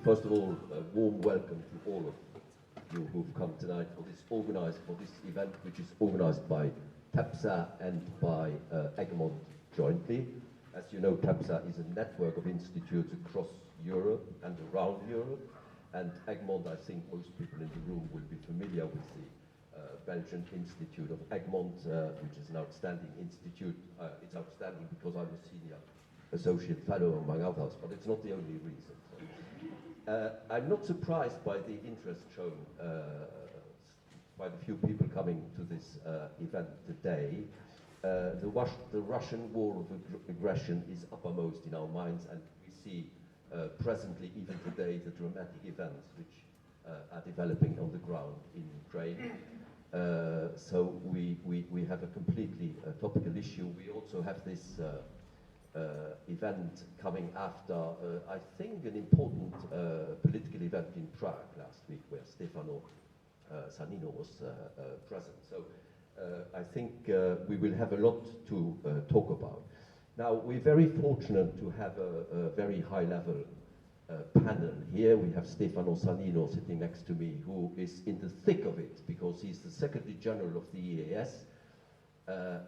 First of all, a warm welcome to all of you who've come tonight for this event, which is organized by TEPSA and by EGMONT jointly. As you know, TEPSA is a network of institutes across Europe and around Europe, and EGMONT, I think most people in the room will be familiar with the Belgian Institute of EGMONT, which is an outstanding institute. It's outstanding because I'm a senior associate fellow, among others, but it's not the only reason. I'm not surprised by the interest shown by the few people coming to this event today. The Russian war of aggression is uppermost in our minds, and we see presently, even today, the dramatic events which are developing on the ground in Ukraine. So we have a completely topical issue. We also have this event coming after, I think, an important political event in Prague last week, where Stefano Sannino was present. So I think we will have a lot to talk about. Now, we're very fortunate to have a very high-level panel here. We have Stefano Sannino sitting next to me, who is in the thick of it, because he's the Secretary General of the EAS,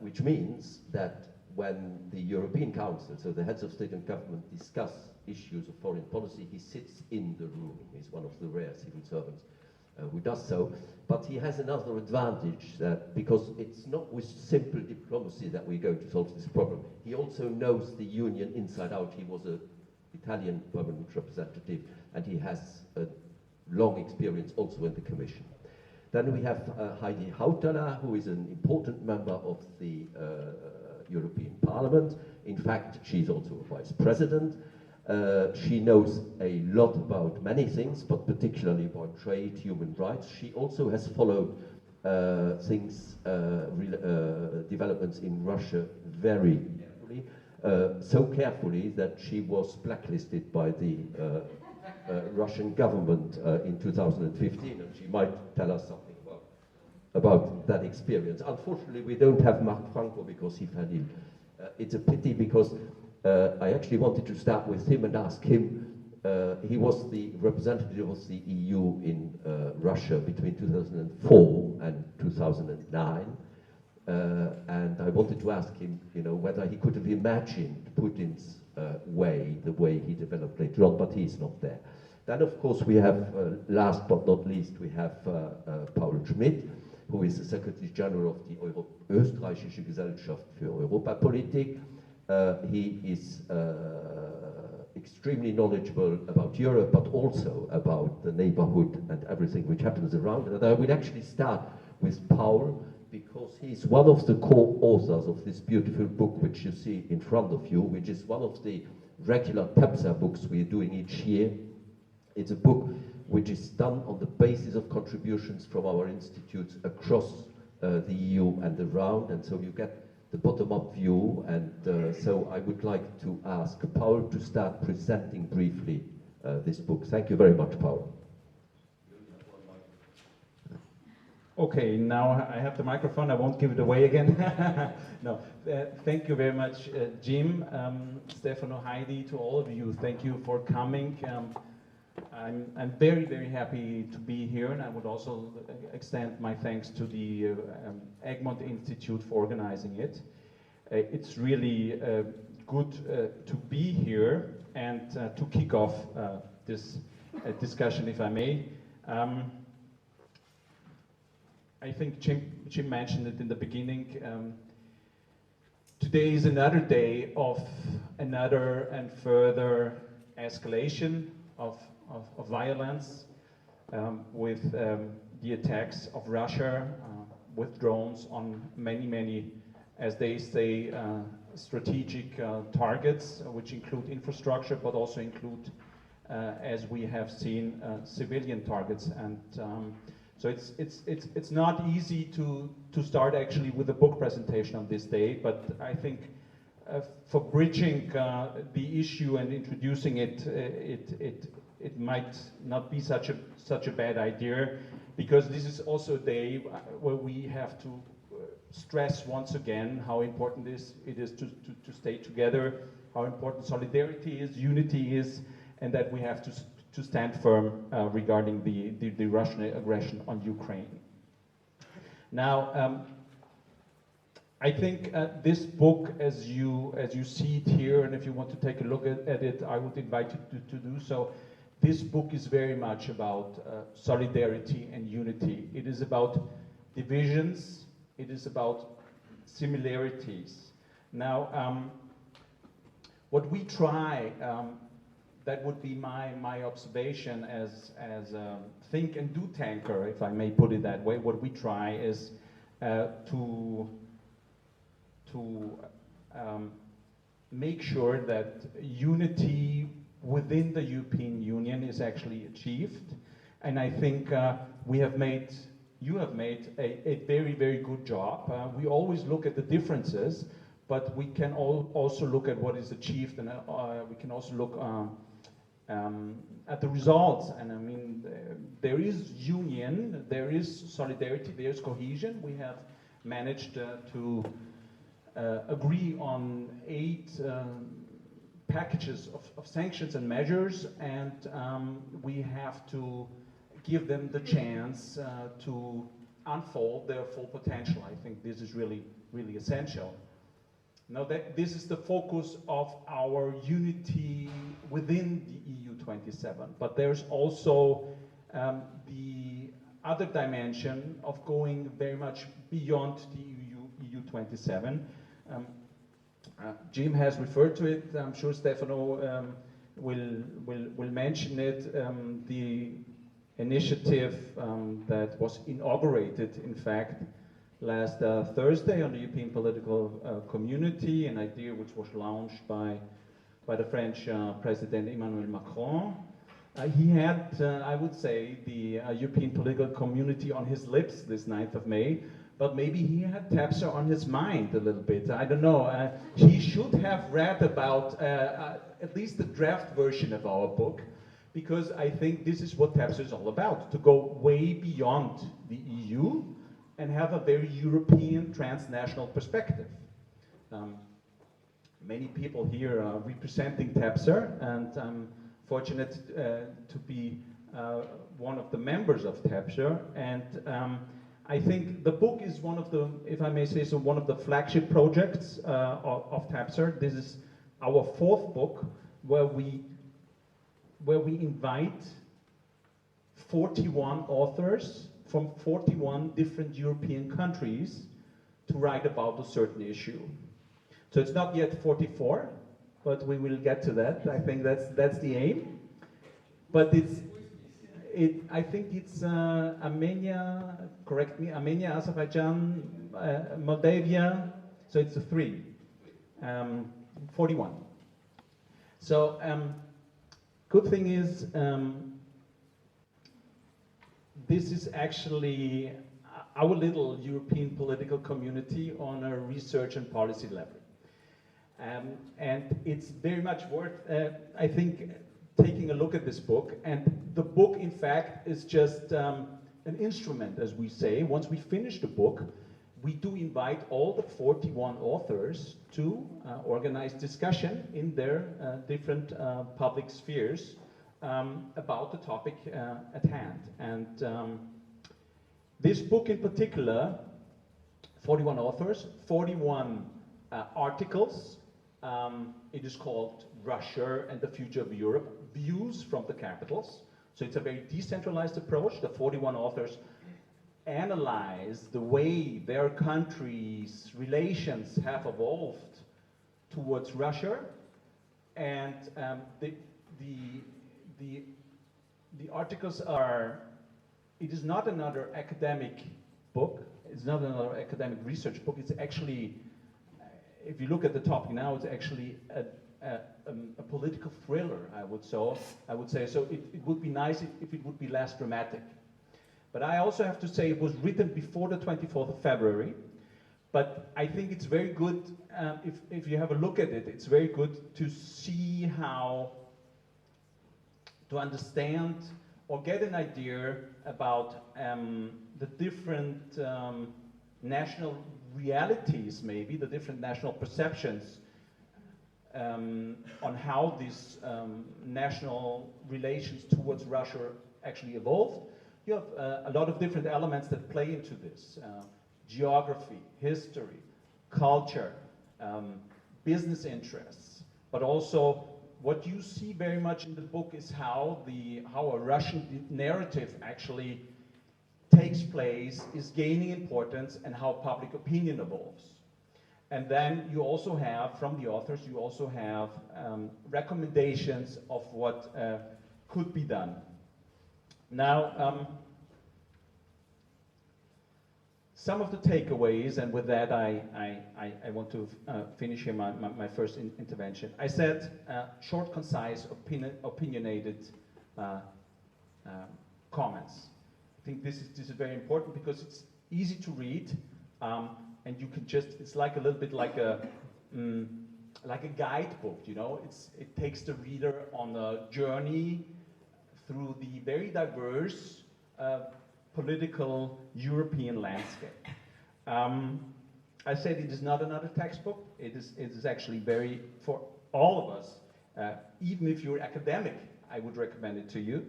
which means that when the European Council, so the heads of state and government, discuss issues of foreign policy, he sits in the room. He's one of the rare civil servants who does so. But he has another advantage, that because it's not with simple diplomacy that we're going to solve this problem. He also knows the union inside out. He was an Italian permanent representative, and he has a long experience also in the Commission. Then we have Heidi Hautala, who is an important member of the European Parliament. In fact, she's also a vice president. She knows a lot about many things, but particularly about trade, human rights. She also has followed developments in Russia very carefully, so carefully that she was blacklisted by the Russian government in 2015, and she might tell us something about that experience. Unfortunately, we don't have Marc Franco because he fell ill. It's a pity, because I actually wanted to start with him and ask him. He was the representative of the EU in Russia between 2004 and 2009. And I wanted to ask him, whether he could have imagined Putin's way, the way he developed later on, but he's not there. Then, of course, we have, last but not least, we have Paul Schmidt, who is the Secretary General of the Österreichische Gesellschaft für Europapolitik. He is extremely knowledgeable about Europe, but also about the neighborhood and everything which happens around it. And I will actually start with Paul, because he's one of the co-authors of this beautiful book which you see in front of you, which is one of the regular TEPSA books we're doing each year. It's a book which is done on the basis of contributions from our institutes across the EU and around, and so you get the bottom-up view, and so I would like to ask Paul to start presenting briefly this book. Thank you very much, Paul. Okay, now I have the microphone. I won't give it away again. No, thank you very much, Jim, Stefano, Heidi, to all of you. Thank you for coming. I'm very, very happy to be here, and I would also extend my thanks to the EGMONT Institute for organizing it. It's really good to be here and to kick off this discussion, if I may. I think Jim mentioned it in the beginning. Today is another day of another and further escalation of violence, with the attacks of Russia with drones on many, as they say, strategic targets, which include infrastructure, but also include, as we have seen, civilian targets. And so it's not easy to start actually with a book presentation on this day, but I think for bridging the issue and introducing it, it might not be such a bad idea, because this is also a day where we have to stress once again how important it is to stay together, how important solidarity is, unity is, and that we have to to stand firm regarding the Russian aggression on Ukraine. Now, I think this book, as you see it here, and if you want to take a look at it, I would invite you to do so. This book is very much about solidarity and unity. It is about divisions. It is about similarities. Now, what we try, that would be my observation as a think and do tanker, if I may put it that way. What we try is to make sure that unity within the European Union is actually achieved. And I think you have made a very, very good job. We always look at the differences, but we can also look at what is achieved, and we can also look at the results. And I mean, there is union, there is solidarity, there is cohesion. We have managed to agree on 8 packages of sanctions and measures, and we have to give them the chance to unfold their full potential. I think this is really, really essential. Now, this is the focus of our unity within the EU 27, but there's also the other dimension of going very much beyond the EU 27. Jim has referred to it. I'm sure Stefano will mention it. The initiative that was inaugurated, in fact, last Thursday on the European Political Community, an idea which was launched by the French President Emmanuel Macron. He had, I would say, the European Political Community on his lips this 9th of May, but maybe he had TEPSA on his mind a little bit. I don't know. He should have read about at least the draft version of our book, because I think this is what TEPSA is all about, to go way beyond the EU and have a very European transnational perspective. Many people here are representing TEPSA, and I'm fortunate to be one of the members of TEPSA. And I think the book is one of the, if I may say so, one of the flagship projects of TEPSA. This is our 4th book, where we invite 41 authors from 41 different European countries to write about a certain issue. So it's not yet 44, but we will get to that. I think that's the aim. But I think it's Armenia, correct me, Armenia, Azerbaijan, Moldavia, so it's a 3, 41. So good thing is, this is actually our little European political community on a research and policy level. And it's very much worth, I think, taking a look at this book. And the book, in fact, is just an instrument, as we say. Once we finish the book, we do invite all the 41 authors to organize discussion in their different public spheres about the topic at hand. And this book in particular, 41 authors, 41 articles. It is called Russia and the Future of Europe, Views from the Capitals. So it's a very decentralized approach. The 41 authors analyze the way their countries' relations have evolved towards Russia, and the articles are, it is not another academic book, it's not another academic research book, it's actually, if you look at the topic now, it's actually a political thriller, I would say. So it would be nice if it would be less dramatic. But I also have to say it was written before the 24th of February, but I think it's very good, if you have a look at it, it's very good to see how, to understand or get an idea about the different national realities, maybe, the different national perceptions on how these national relations towards Russia actually evolved. You have a lot of different elements that play into this. Geography, history, culture, business interests, but also what you see very much in the book is how a Russian narrative actually takes place, is gaining importance, and how public opinion evolves. And then you also have, from the authors, you also have recommendations of what could be done. Now, some of the takeaways, and with that I want to finish here my first intervention. I said short, concise, opinionated comments. I think this is very important because it's easy to read, and you can just, it's like a little bit like a guidebook, you know. It takes the reader on a journey through the very diverse political European landscape. I said it is not another textbook. It is actually very, for all of us, even if you're academic, I would recommend it to you.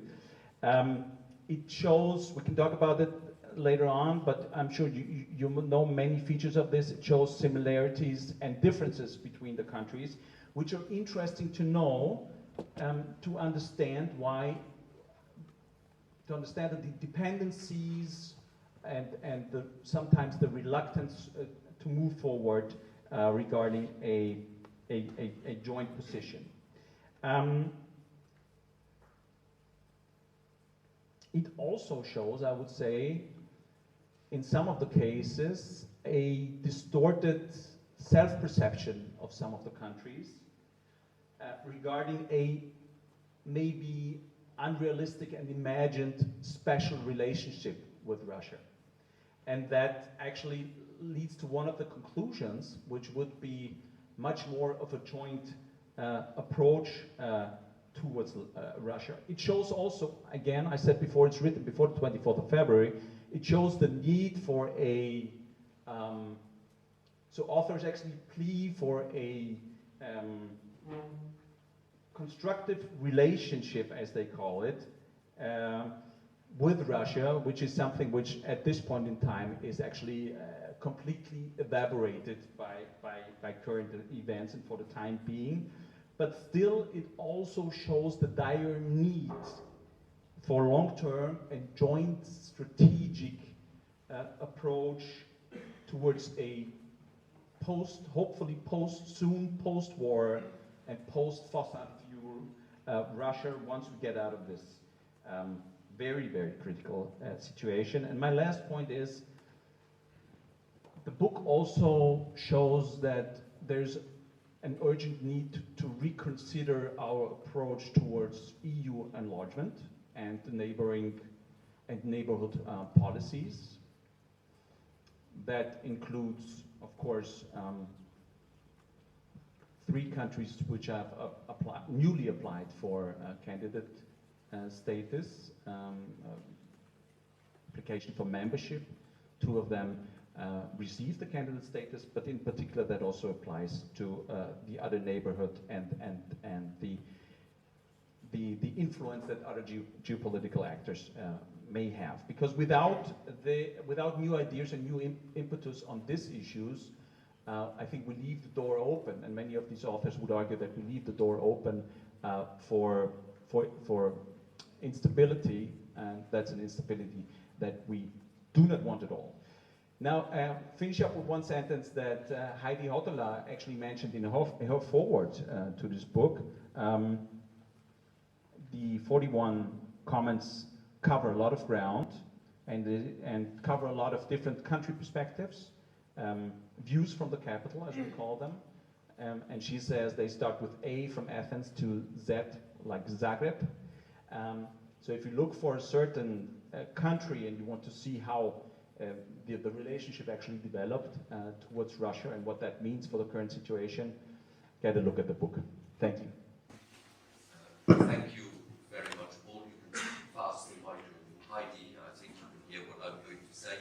It shows, we can talk about it later on, but I'm sure you know many features of this. It shows similarities and differences between the countries, which are interesting to know, to understand the dependencies and sometimes the reluctance to move forward regarding a joint position. It also shows, I would say, in some of the cases, a distorted self-perception of some of the countries regarding a maybe unrealistic and imagined special relationship with Russia. And that actually leads to one of the conclusions, which would be much more of a joint approach towards Russia. It shows also, again, I said before, it's written before the 24th of February, it shows the need for a, so authors actually plea for a constructive relationship, as they call it, with Russia, which is something which at this point in time is actually completely evaporated by current events and for the time being. But still, it also shows the dire need for long-term and joint strategic approach towards a hopefully post-war and post-fossil fuel Russia once we get out of this very, very critical situation. And my last point is, the book also shows that there's an urgent need to reconsider our approach towards EU enlargement and the neighboring and neighborhood policies. That includes, of course, 3 countries which have newly applied for candidate status, application for membership. 2 of them received the candidate status, but in particular that also applies to the other neighborhood and the influence that other geopolitical actors may have. Because without new ideas and new impetus on these issues, I think we leave the door open, and many of these authors would argue that we leave the door open for instability, and that's an instability that we do not want at all. Now, finish up with one sentence that Heidi Hotela actually mentioned in her foreword to this book. The 41 comments cover a lot of ground and cover a lot of different country perspectives, views from the capital, as we call them. And she says they start with A from Athens to Z, like Zagreb. So if you look for a certain country and you want to see how the relationship actually developed towards Russia and what that means for the current situation, get a look at the book. Thank you. Thank you very much, Paul. You can pass the mic to Heidi. I think you can hear what I'm going to say.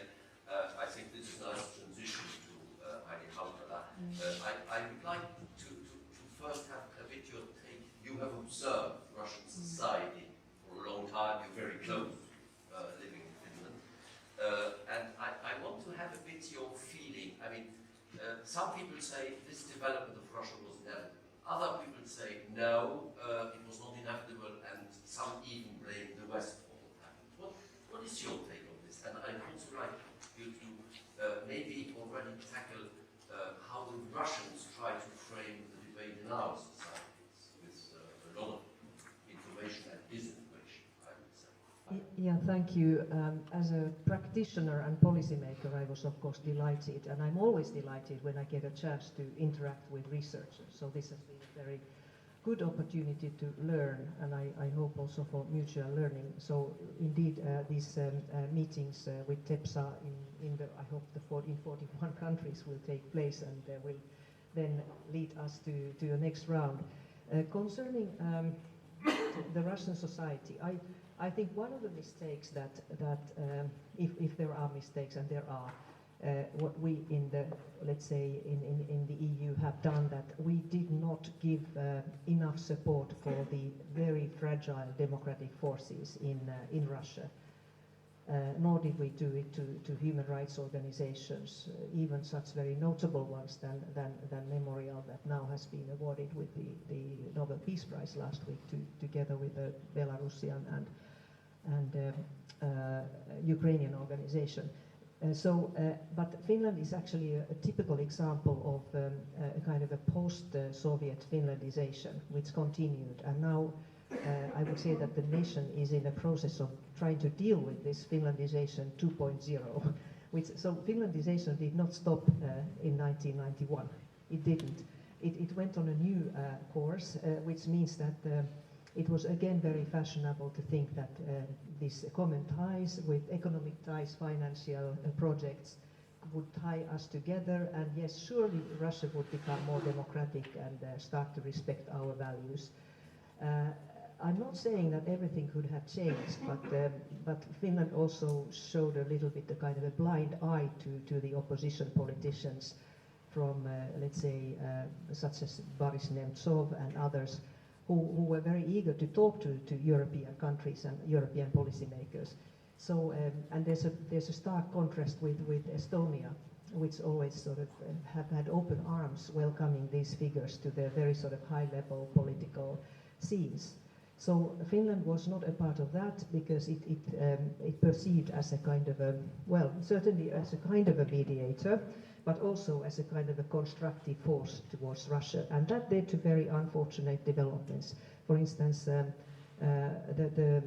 I think this is a nice transition to Heidi Hautala. I would like to first have some people say this development of Russia was inevitable. Other people say no, it was not inevitable, and some even blame the West for what happened. What is your take on this? And I'd also like you to maybe already tackle how the Russians try to frame the debate in our societies with a lot of information and disinformation, I would say. Yeah, thank you. As a practitioner and policymaker, I was of course delighted, and I'm always delighted when I get a chance to interact with researchers. So this has been a very good opportunity to learn, and I hope also for mutual learning. So indeed, these meetings with TEPSA in the, I hope in 41 countries will take place, and will then lead us to a next round. Concerning the Russian society, I think one of the mistakes that if there are mistakes, and there are, what we in the, let's say, in the EU have done, that we did not give enough support for the very fragile democratic forces in Russia. Nor did we do it to human rights organizations, even such very notable ones than Memorial, that now has been awarded with the Nobel Peace Prize last week, together with the Belarusian and Ukrainian organization. But Finland is actually a typical example of a kind of a post-Soviet Finlandization, which continued, and now I would say that the nation is in a process of trying to deal with this Finlandization 2.0. So Finlandization did not stop in 1991. It didn't. It went on a new course, which means that it was again very fashionable to think that these common ties with economic ties, financial projects would tie us together, and yes, surely Russia would become more democratic and start to respect our values. I'm not saying that everything could have changed, but Finland also showed a little bit the kind of a blind eye to the opposition politicians from, let's say, such as Boris Nemtsov and others, who were very eager to talk to European countries and European policymakers. So, and there's a stark contrast with Estonia, which always sort of have had open arms welcoming these figures to their very sort of high-level political scenes. So Finland was not a part of that because it perceived as a kind of a, well, certainly as a kind of a mediator, but also as a kind of a constructive force towards Russia. And that led to very unfortunate developments. For instance, the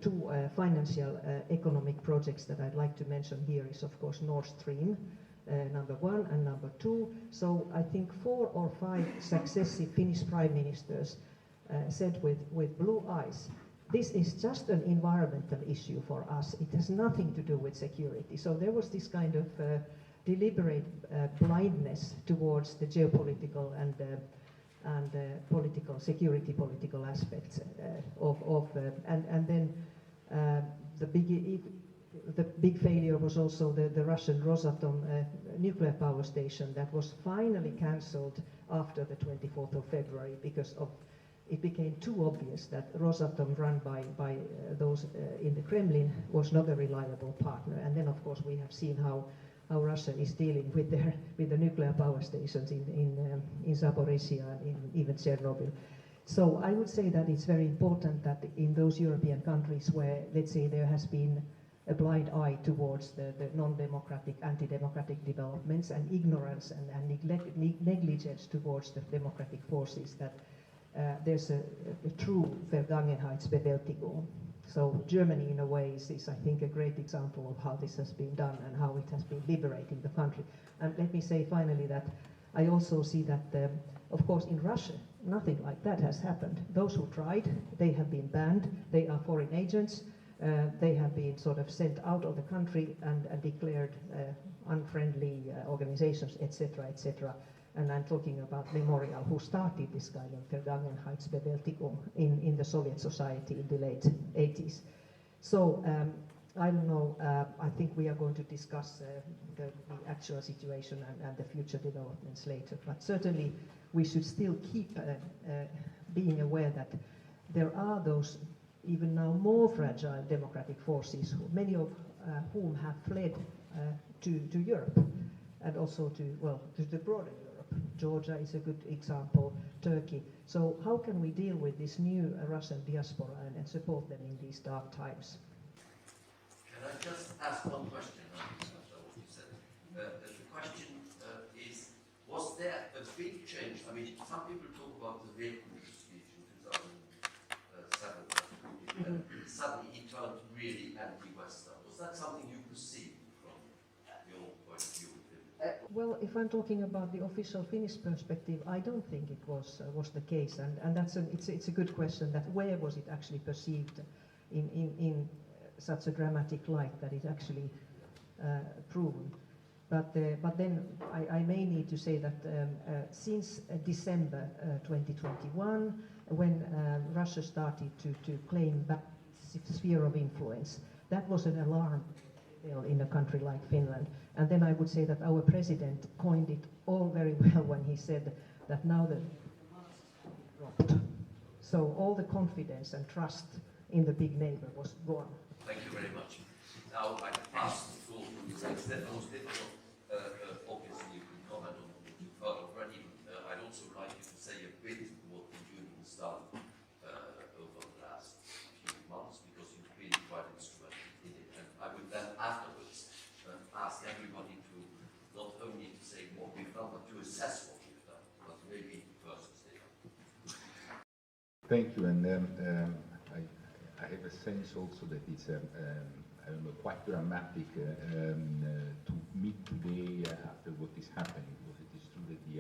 two financial economic projects that I'd like to mention here is, of course, Nord Stream, number 1 and number 2. So I think 4 or 5 successive Finnish prime ministers said with blue eyes, this is just an environmental issue for us. It has nothing to do with security. So there was this kind of deliberate blindness towards the geopolitical and political, security political aspects and then the big failure was also the Russian Rosatom nuclear power station that was finally cancelled after the 24th of February because of it became too obvious that Rosatom, run by those in the Kremlin, was not a reliable partner. And then, of course, we have seen how Russia is dealing with the nuclear power stations in Zaporizhia and even Chernobyl. So I would say that it's very important that in those European countries where, let's say, there has been a blind eye towards the non-democratic, anti-democratic developments and ignorance and negligence towards the democratic forces, that there's a true Vergangenheitsbewältigung. So Germany, in a way, is I think, a great example of how this has been done and how it has been liberating the country. And let me say finally that I also see that, of course, in Russia, nothing like that has happened. Those who tried, they have been banned. They are foreign agents. They have been sort of sent out of the country and declared unfriendly organizations, etc., etc. And I'm talking about Memorial, who started this kind of Vergangenheitsbewältigung in the Soviet society in the late 80s. So I don't know, I think we are going to discuss the actual situation and the future developments later. But certainly we should still keep being aware that there are those even now more fragile democratic forces, many of whom have fled to Europe. and also to the broader Europe. Georgia is a good example, Turkey. So how can we deal with this new Russian diaspora and support them in these dark times? Can I just ask one question after what you said? The question is, was there a big change? I mean, some people talk about the Reconstruction speech in 2007, and suddenly he turned really anti-Western. Was that something you perceived from your point of view? Well, if I'm talking about the official Finnish perspective, I don't think it was the case, and it's a good question. That where was it actually perceived in such a dramatic light that it actually proven? But then I may need to say that since December 2021, when Russia started to claim back its sphere of influence, that was an alarm bell in a country like Finland. And then I would say that our president coined it all very well when he said that now the dropped. So all the confidence and trust in the big neighbor was gone. Thank you very much. Now I pass the floor to the next step. Obviously, you can comment on what you've heard already. I'd also like you to say a bit what the Union has done over the last few months, because you've been quite instrumental in it. And I would then afterwards ask everybody to not only to say what we've done, but to assess what we've done. But maybe first stay. Thank you, and I have a sense also that it's I don't know, quite dramatic to meet today after what is happening, because it is true that the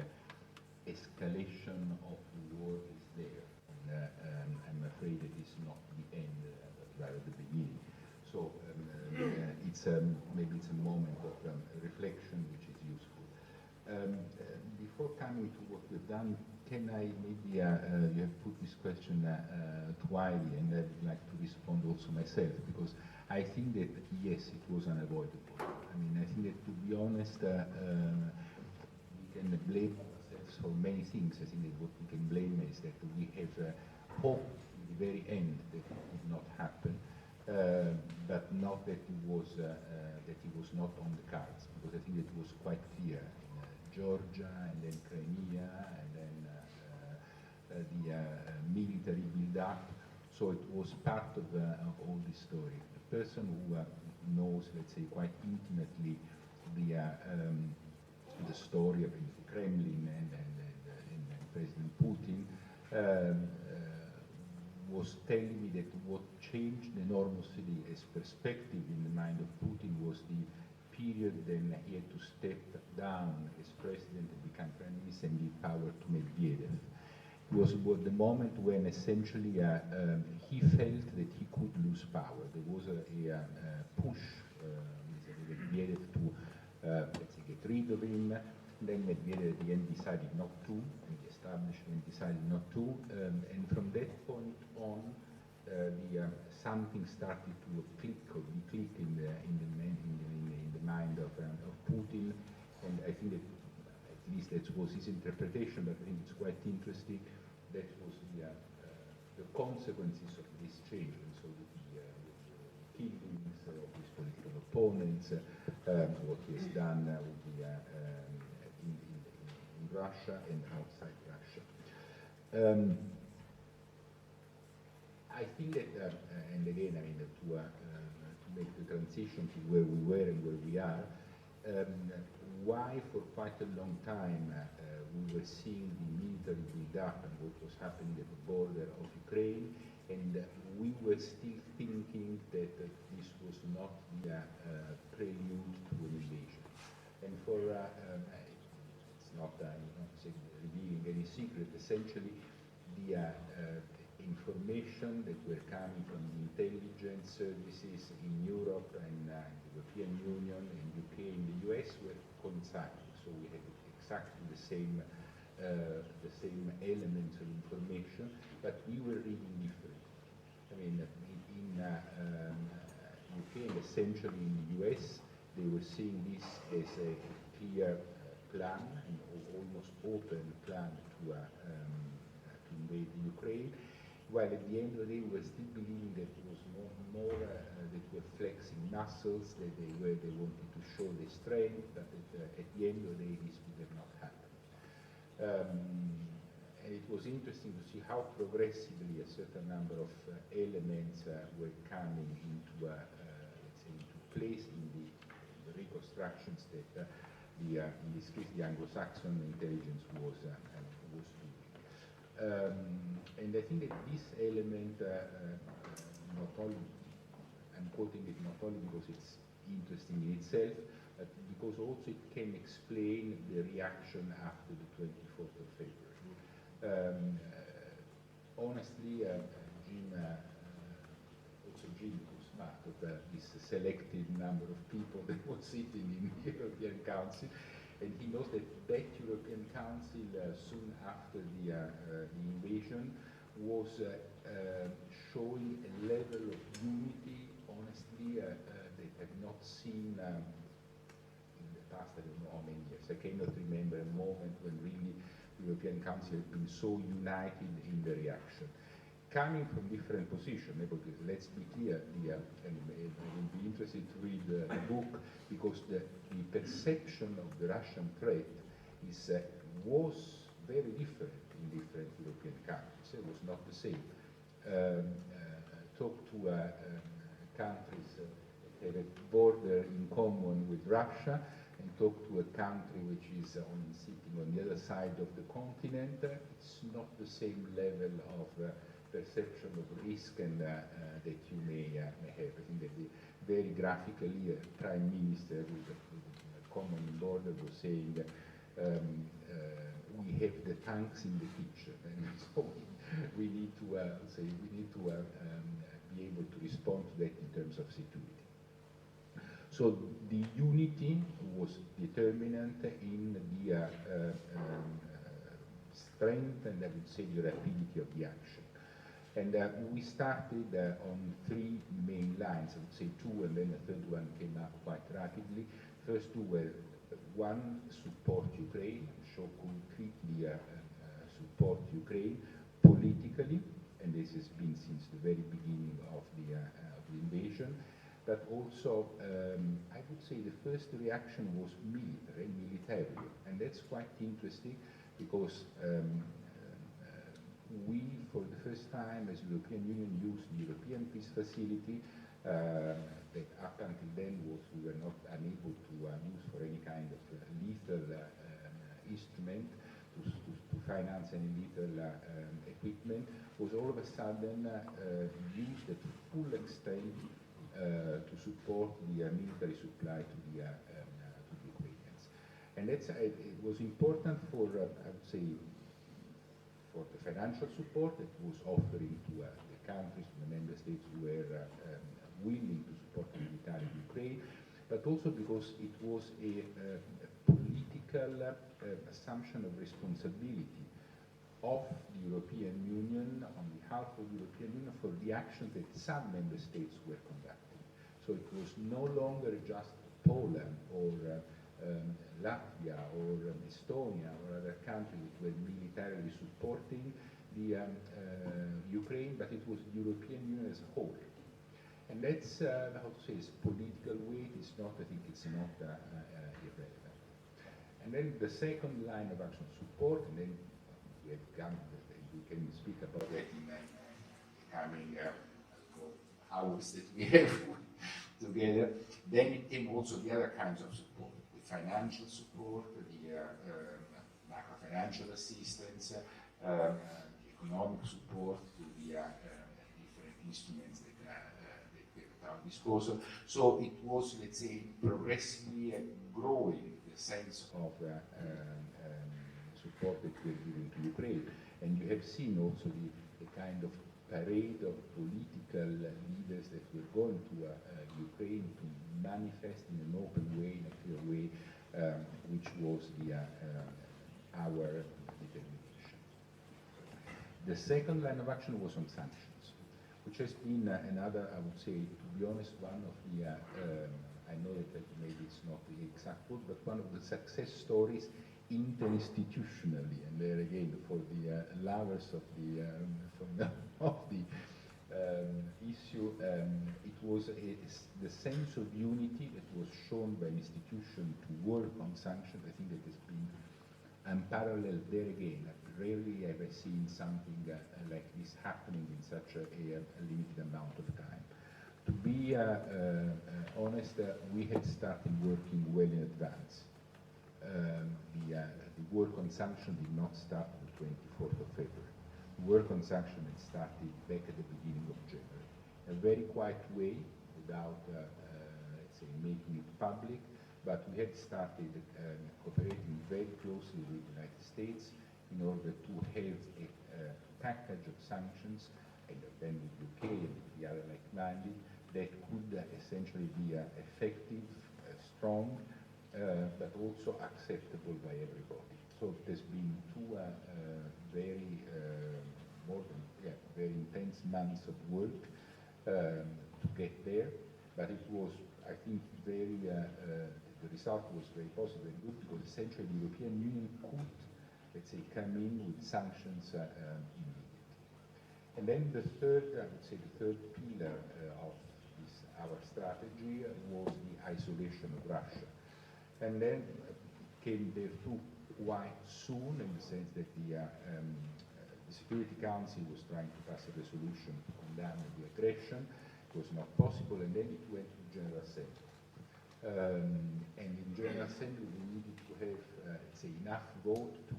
escalation of the war is there, and I'm afraid it is not the end, but rather the beginning. So it's maybe it's a moment of reflection which is useful. Before coming to what we've done, can I maybe, you have put this question to Heidi, and I would like to respond also myself, because I think that, yes, it was unavoidable. I mean, I think that, to be honest, we can blame ourselves for many things. I think that what we can blame is that we have hoped in the very end that it would not happen, but not that it was not on the cards, because I think it was quite clear in Georgia, and then Crimea, and then the military build-up. So it was part of all this story. A person who knows, let's say, quite intimately the story of the Kremlin and President Putin was telling me that what changed enormously as perspective in the mind of Putin was the period then he had to step down as president and become prime minister and give power to Medvedev. It was the moment when essentially he felt that he could lose power. There was a push with Medvedev to let's say, get rid of him. Then Medvedev at the end decided not to, and the establishment decided not to. And from that point on, something started to click or declick in the mind of Putin. And I think that at least that was his interpretation, but I think it's quite interesting. That was the consequences of this change, and so the killings of his political opponents, what he has done with in Russia and outside Russia. I think that, and again, I mean, to make the transition to where we were and where we are, why for quite a long time we were seeing the military build-up and what was happening at the border of Ukraine, and we were still thinking that this was not the prelude to an invasion. And for, it's not revealing any secret, essentially the information that were coming from the intelligence services in Europe and the European Union and UK and the US were coinciding. So we had exactly the same elements of information, but we were reading different. I mean, in UK and essentially in the US, they were seeing this as a clear plan, and almost open plan to invade Ukraine. while at the end of the day we were still believing that it was more that were flexing muscles, that they wanted to show their strength, but at the end of the day this would have not happened. And it was interesting to see how progressively a certain number of elements were coming into, let's say, into place in the reconstructions that in this case the Anglo-Saxon intelligence was doing. And I think that this element, not only, I'm quoting it not only because it's interesting in itself, but because also it can explain the reaction after the 24th of February. Honestly, Jim was part of this selected number of people that was sitting in the European Council, and he knows that European Council, soon after the invasion, was showing a level of unity, honestly, they have not seen in the past, I don't know how many years. I cannot remember a moment when really the European Council has been so united in the reaction. Coming from different positions, because let's be clear, and I will be interested to read the book, because the perception of the Russian threat was very different in different European countries. It was not the same. Talk to countries that have a border in common with Russia, and talk to a country which is sitting on the other side of the continent. It's not the same level of perception of risk and that you may have. I think that very graphically, Prime Minister with a common border was saying, we have the tanks in the kitchen, and so we need to be able to respond to that in terms of security. So the unity was determinant in the strength and I would say the rapidity of the action. And we started on three main lines, I would say two, and then the third one came up quite rapidly. First two were, one, support Ukraine, show concretely support Ukraine politically, and this has been since the very beginning of the invasion. But also, I would say the first reaction was militarily, and that's quite interesting because we, for the first time, as European Union, used the European Peace Facility that up until then we were not unable to use for any kind of lethal instrument to finance any lethal equipment, was all of a sudden used to full extent to support the military supply to the Ukrainians. And that's, it was important for, I would say, for the financial support that was offering to the countries, to the member states who were willing to support the military Ukraine, but also because it was a political assumption of responsibility of the European Union, on behalf of the European Union, for the actions that some member states were conducting. So it was no longer just Poland or Latvia or Estonia or other countries that were militarily supporting the Ukraine, but it was the European Union as a whole. And that's, how to say, its political weight is not, I think it's not irrelevant. And then the second line of action, support, and then we have come, we can speak about that in coming hours that we have together. Then it came also the other kinds of support, the financial support, the macro-financial assistance, the economic support to the different instruments that we have at our disposal. So it was, let's say, progressively growing the sense of support that we're giving to Ukraine. And you have seen also the kind of parade of political leaders that were going to Ukraine to manifest in an open way, in a clear way, which was our determination. The second line of action was on sanctions, which has been another, I would say, to be honest, one of the, I know that maybe it's not the exact word, but one of the success stories interinstitutionally, and there again for the lovers of the issue, it was the sense of unity that was shown by institution to work on sanctions. I think that has been unparalleled there again. Rarely have I seen something like this happening in such a limited amount of time. To be honest, we had started working well in advance. The work on sanction did not start on the 24th of February. The work on sanction had started back at the beginning of January. A very quiet way, without, let's say, making it public, but we had started cooperating very closely with the United States in order to have a package of sanctions, and then with UK and the other like-minded, that could essentially be effective, strong, but also acceptable by everybody. So there's been two very very intense months of work to get there, but it was, I think, very the result was very positive and good, because essentially the European Union could, let's say, come in with sanctions immediately. And then the third, I would say, the third pillar of our strategy was the isolation of Russia. And then came there too quite soon, in the sense that the Security Council was trying to pass a resolution to condemn the aggression. It was not possible, and then it went to General Assembly. And in General Assembly, we needed to have, let's say, enough vote to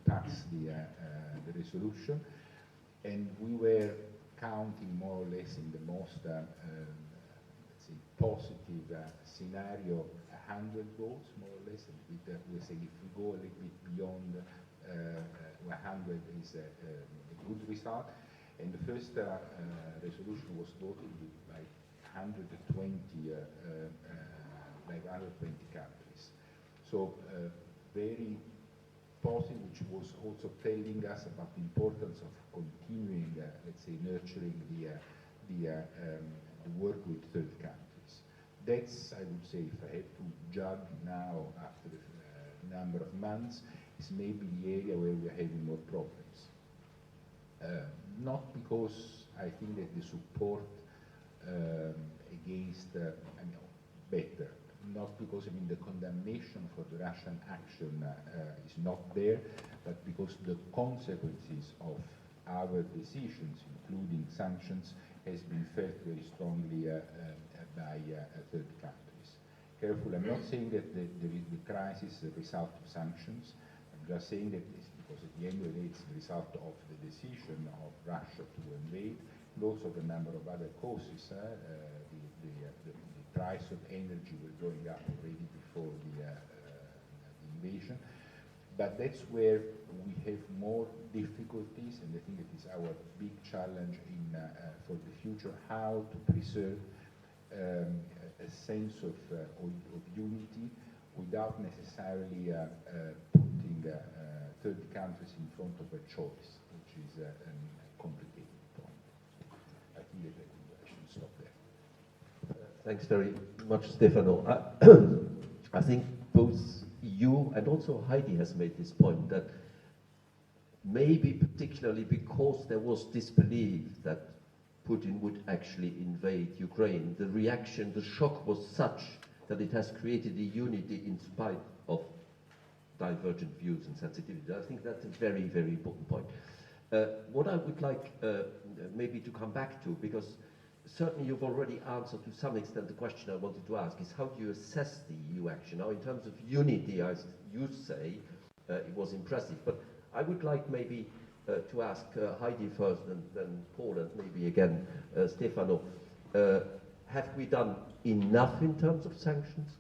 pass the resolution, and we were counting more or less in the most, let's say, positive scenario, 100 votes, more or less. And we say if we go a little bit beyond 100 is a good result. And the first resolution was voted by 120 countries. So very positive, which was also telling us about the importance of continuing, let's say, nurturing the work with third countries. That's, I would say, if I have to judge now after the number of months, is maybe the area where we are having more problems. Not because I think that the support against, better, not because, the condemnation for the Russian action is not there, but because the consequences of our decisions, including sanctions, has been felt very strongly by third countries. Careful, I'm not saying that the crisis is a result of sanctions. I'm just saying that it's because at the end of the day it's the result of the decision of Russia to invade, and also the number of other causes. The price of energy was going up already before the invasion. But that's where we have more difficulties, and I think it is our big challenge for the future, how to preserve a sense of unity without necessarily putting third countries in front of a choice, which is a complicated point. I think that I should stop there. Thanks very much, Stefano. I think both you and also Heidi has made this point, that maybe particularly because there was disbelief that Putin would actually invade Ukraine, the reaction, the shock was such that it has created a unity in spite of divergent views and sensitivity. I think that's a very, very important point. What I would like maybe to come back to, because certainly you've already answered to some extent the question I wanted to ask, is how do you assess the EU action? Now, in terms of unity, as you say, it was impressive, but I would like maybe to ask Heidi first, and then Paul, and maybe again Stefano. Have we done enough in terms of sanctions?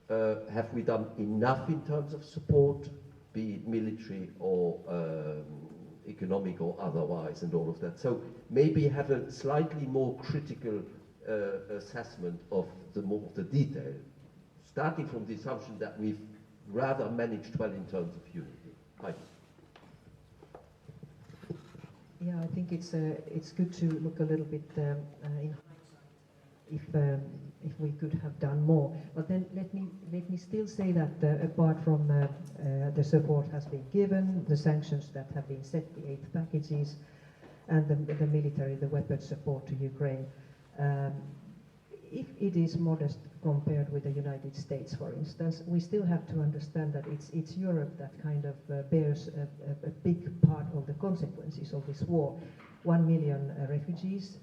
Have we done enough in terms of support, be it military or economic or otherwise, and all of that? So maybe have a slightly more critical assessment of the detail, starting from the assumption that we've rather managed well in terms of unity. Heidi. Yeah, I think it's good to look a little bit in hindsight. If if we could have done more. But then let me still say that apart from the support has been given, the sanctions that have been set, the 8 packages, and the military, the weapons support to Ukraine, if it is modest compared with the United States, for instance, we still have to understand that it's Europe that kind of bears a big part of the consequences of this war. 1 million refugees.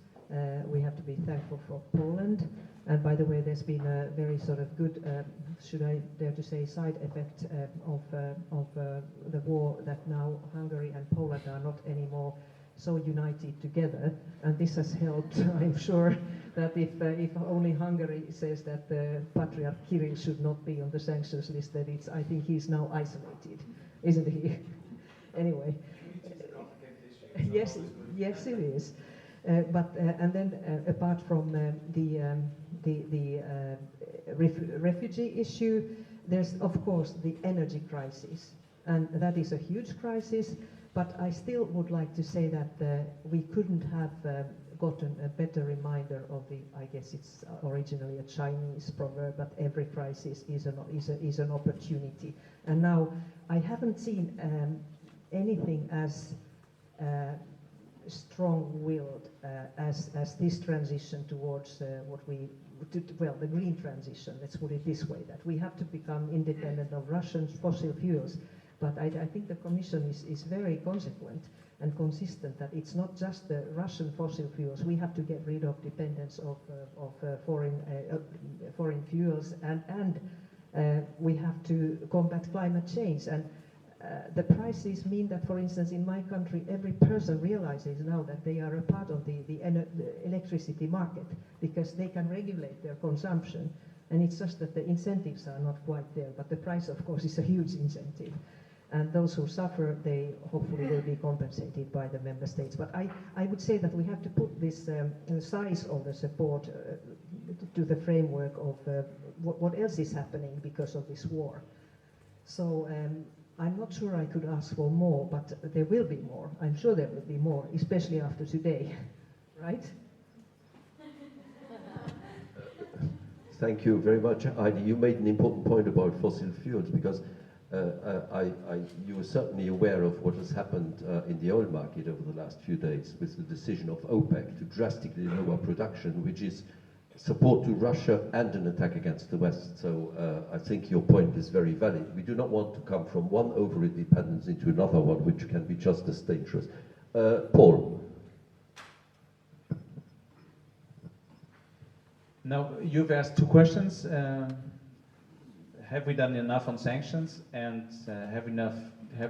We have to be thankful for Poland. And by the way, there's been a very sort of good, should I dare to say, side effect of the war, that now Hungary and Poland are not anymore so united together, and this has helped. I'm sure that if only Hungary says that Patriarch Kirill should not be on the sanctions list, that I think he's now isolated, isn't he? Anyway, yes, it is. And then apart from the refugee issue, there's of course the energy crisis, and that is a huge crisis. But I still would like to say that we couldn't have gotten a better reminder of I guess it's originally a Chinese proverb, but every crisis is an opportunity. And now I haven't seen anything as strong-willed as this transition towards the green transition, let's put it this way, that we have to become independent of Russian fossil fuels. But I think the Commission is very consequent and consistent that it's not just the Russian fossil fuels. We have to get rid of dependence of foreign fuels, and we have to combat climate change. And the prices mean that, for instance, in my country, every person realizes now that they are a part of the electricity market, because they can regulate their consumption. And it's just that the incentives are not quite there. But the price, of course, is a huge incentive. And those who suffer, they hopefully will be compensated by the member states. But I would say that we have to put this size of the support to the framework of what else is happening because of this war. So I'm not sure I could ask for more, but there will be more. I'm sure there will be more, especially after today, right? Thank you very much, Heidi. You made an important point about fossil fuels, because you were certainly aware of what has happened in the oil market over the last few days with the decision of OPEC to drastically lower production, which is support to Russia and an attack against the West. So I think your point is very valid. We do not want to come from one over-independence into another one, which can be just as dangerous. Paul. Now, you've asked 2 questions. Have we done enough on sanctions, and have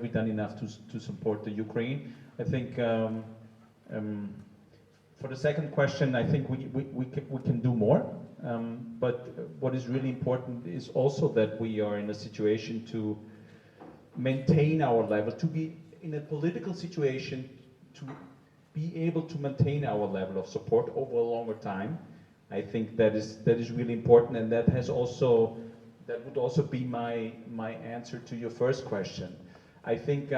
we done enough to support the Ukraine? I think for the second question, I think we can do more. But what is really important is also that we are in a situation to maintain our level, to be in a political situation, to be able to maintain our level of support over a longer time. I think that is really important, and that would also be my answer to your first question. I think,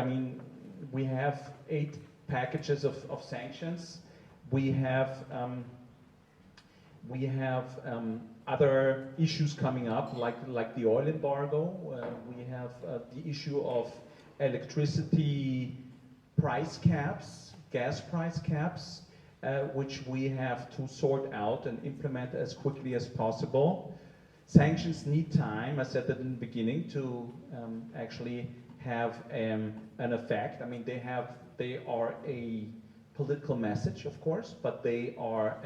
we have 8 packages of sanctions. We have other issues coming up, like the oil embargo. We have the issue of electricity price caps, gas price caps, which we have to sort out and implement as quickly as possible. Sanctions need time, I said that in the beginning, to actually have an effect. They are a political message, of course, but they are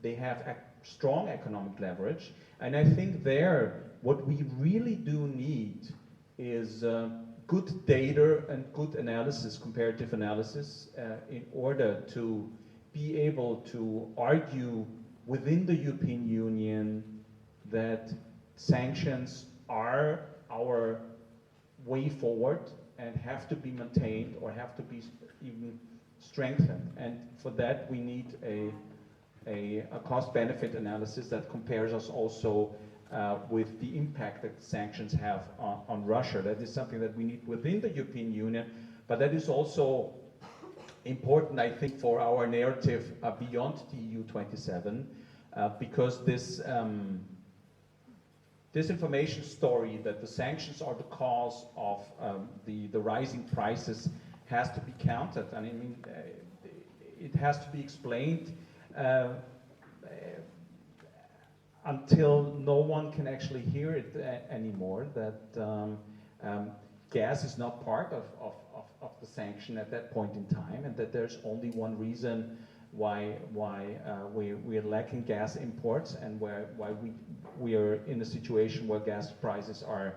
they have a strong economic leverage. And I think what we really do need is good data and good analysis, comparative analysis, in order to be able to argue within the European Union that sanctions are our way forward and have to be maintained or have to be even strengthened. And for that we need a cost-benefit analysis that compares us also with the impact that sanctions have on Russia. That is something that we need within the European Union, but that is also important, I think, for our narrative beyond the EU 27. because this disinformation story that the sanctions are the cause of the rising prices has to be countered. And I mean, it has to be explained until no one can actually hear it anymore, that gas is not part of the sanction at that point in time, and that there's only one reason why we're lacking gas imports, and why we are in a situation where gas prices are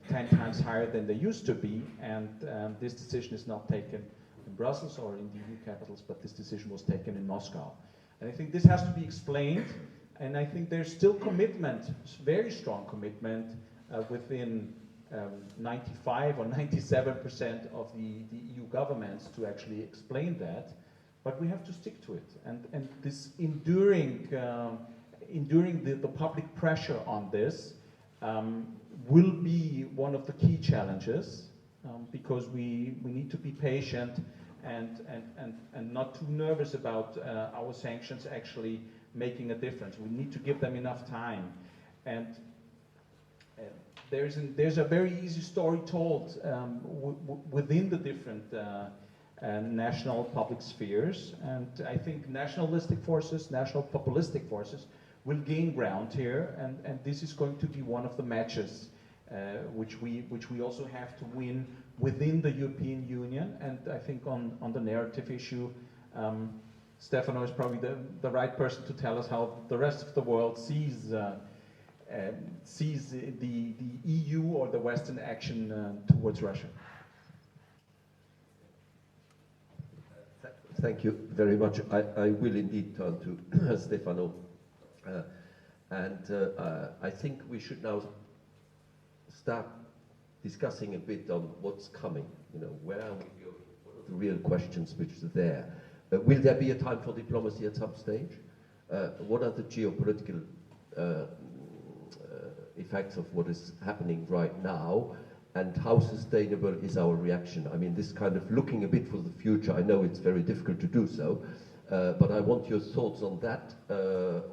10 times higher than they used to be, and this decision is not taken in Brussels or in the EU capitals, but this decision was taken in Moscow. And I think this has to be explained, and I think there's still commitment, very strong commitment within 95 or 97% of the EU governments to actually explain that, but we have to stick to it. And this enduring the public pressure on this will be one of the key challenges, because we need to be patient and not too nervous about our sanctions actually making a difference. We need to give them enough time. And there's a very easy story told within the different national public spheres, and I think nationalistic forces, national populistic forces will gain ground here, and this is going to be one of the matches which we also have to win within the European Union. And I think on the narrative issue, Stefano is probably the right person to tell us how the rest of the world sees the EU or the Western action towards Russia. Thank you very much. I will indeed turn to Stefano. I think we should now start discussing a bit on what's coming. You know, where are we going? What are the real questions which are there? Will there be a time for diplomacy at some stage? What are the geopolitical effects of what is happening right now? And how sustainable is our reaction? I mean, this kind of looking a bit for the future, I know it's very difficult to do so, but I want your thoughts on that,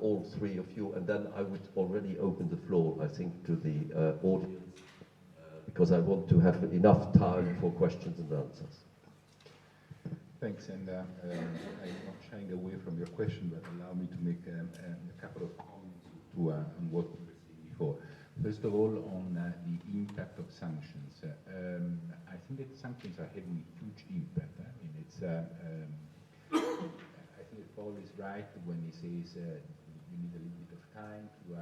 all three of you, and then I would already open the floor, I think, to the audience, because I want to have enough time for questions and answers. Thanks, and I'm not shying away from your question, but allow me to make a couple of comments on what we were saying before. First of all, on the impact of sanctions. I think that sanctions are having a huge impact. I mean, it's. I think Paul is right when he says we need a little bit of time to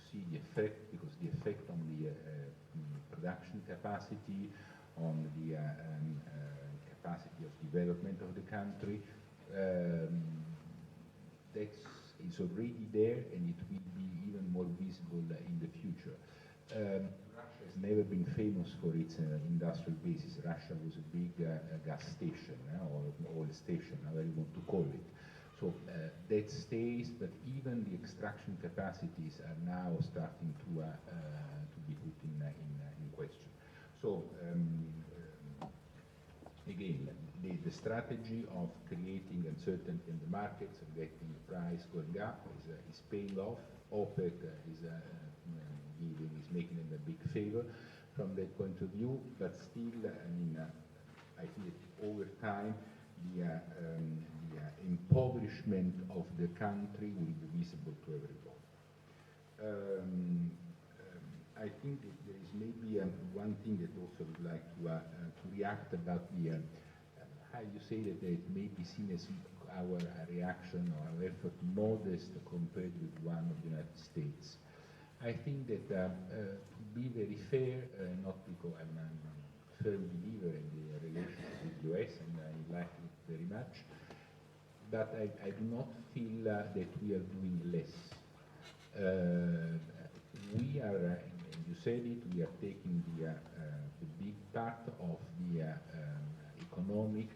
see the effect, because the effect on the production capacity, on the capacity of development of the country, that is already there, and it will be even more visible in the future. Russia has never been famous for its industrial basis. Russia was a big gas station, or oil station, however you want to call it. So that stays, but even the extraction capacities are now starting to be put in question. So again, the strategy of creating uncertainty in the markets and getting the price going up is paying off. OPEC is making them a big favor from that point of view, but still, I mean, I think that over time, the impoverishment of the country will be visible to everybody. I think that there is maybe one thing that also would like to react about the how you say that it may be seen as our reaction or our effort modest compared with one of the United States. I think that to be very fair, not because I'm a firm believer in the relationship with the US, and I like it very much, but I do not feel that we are doing less. We are, and you said it, we are taking the big part of the economic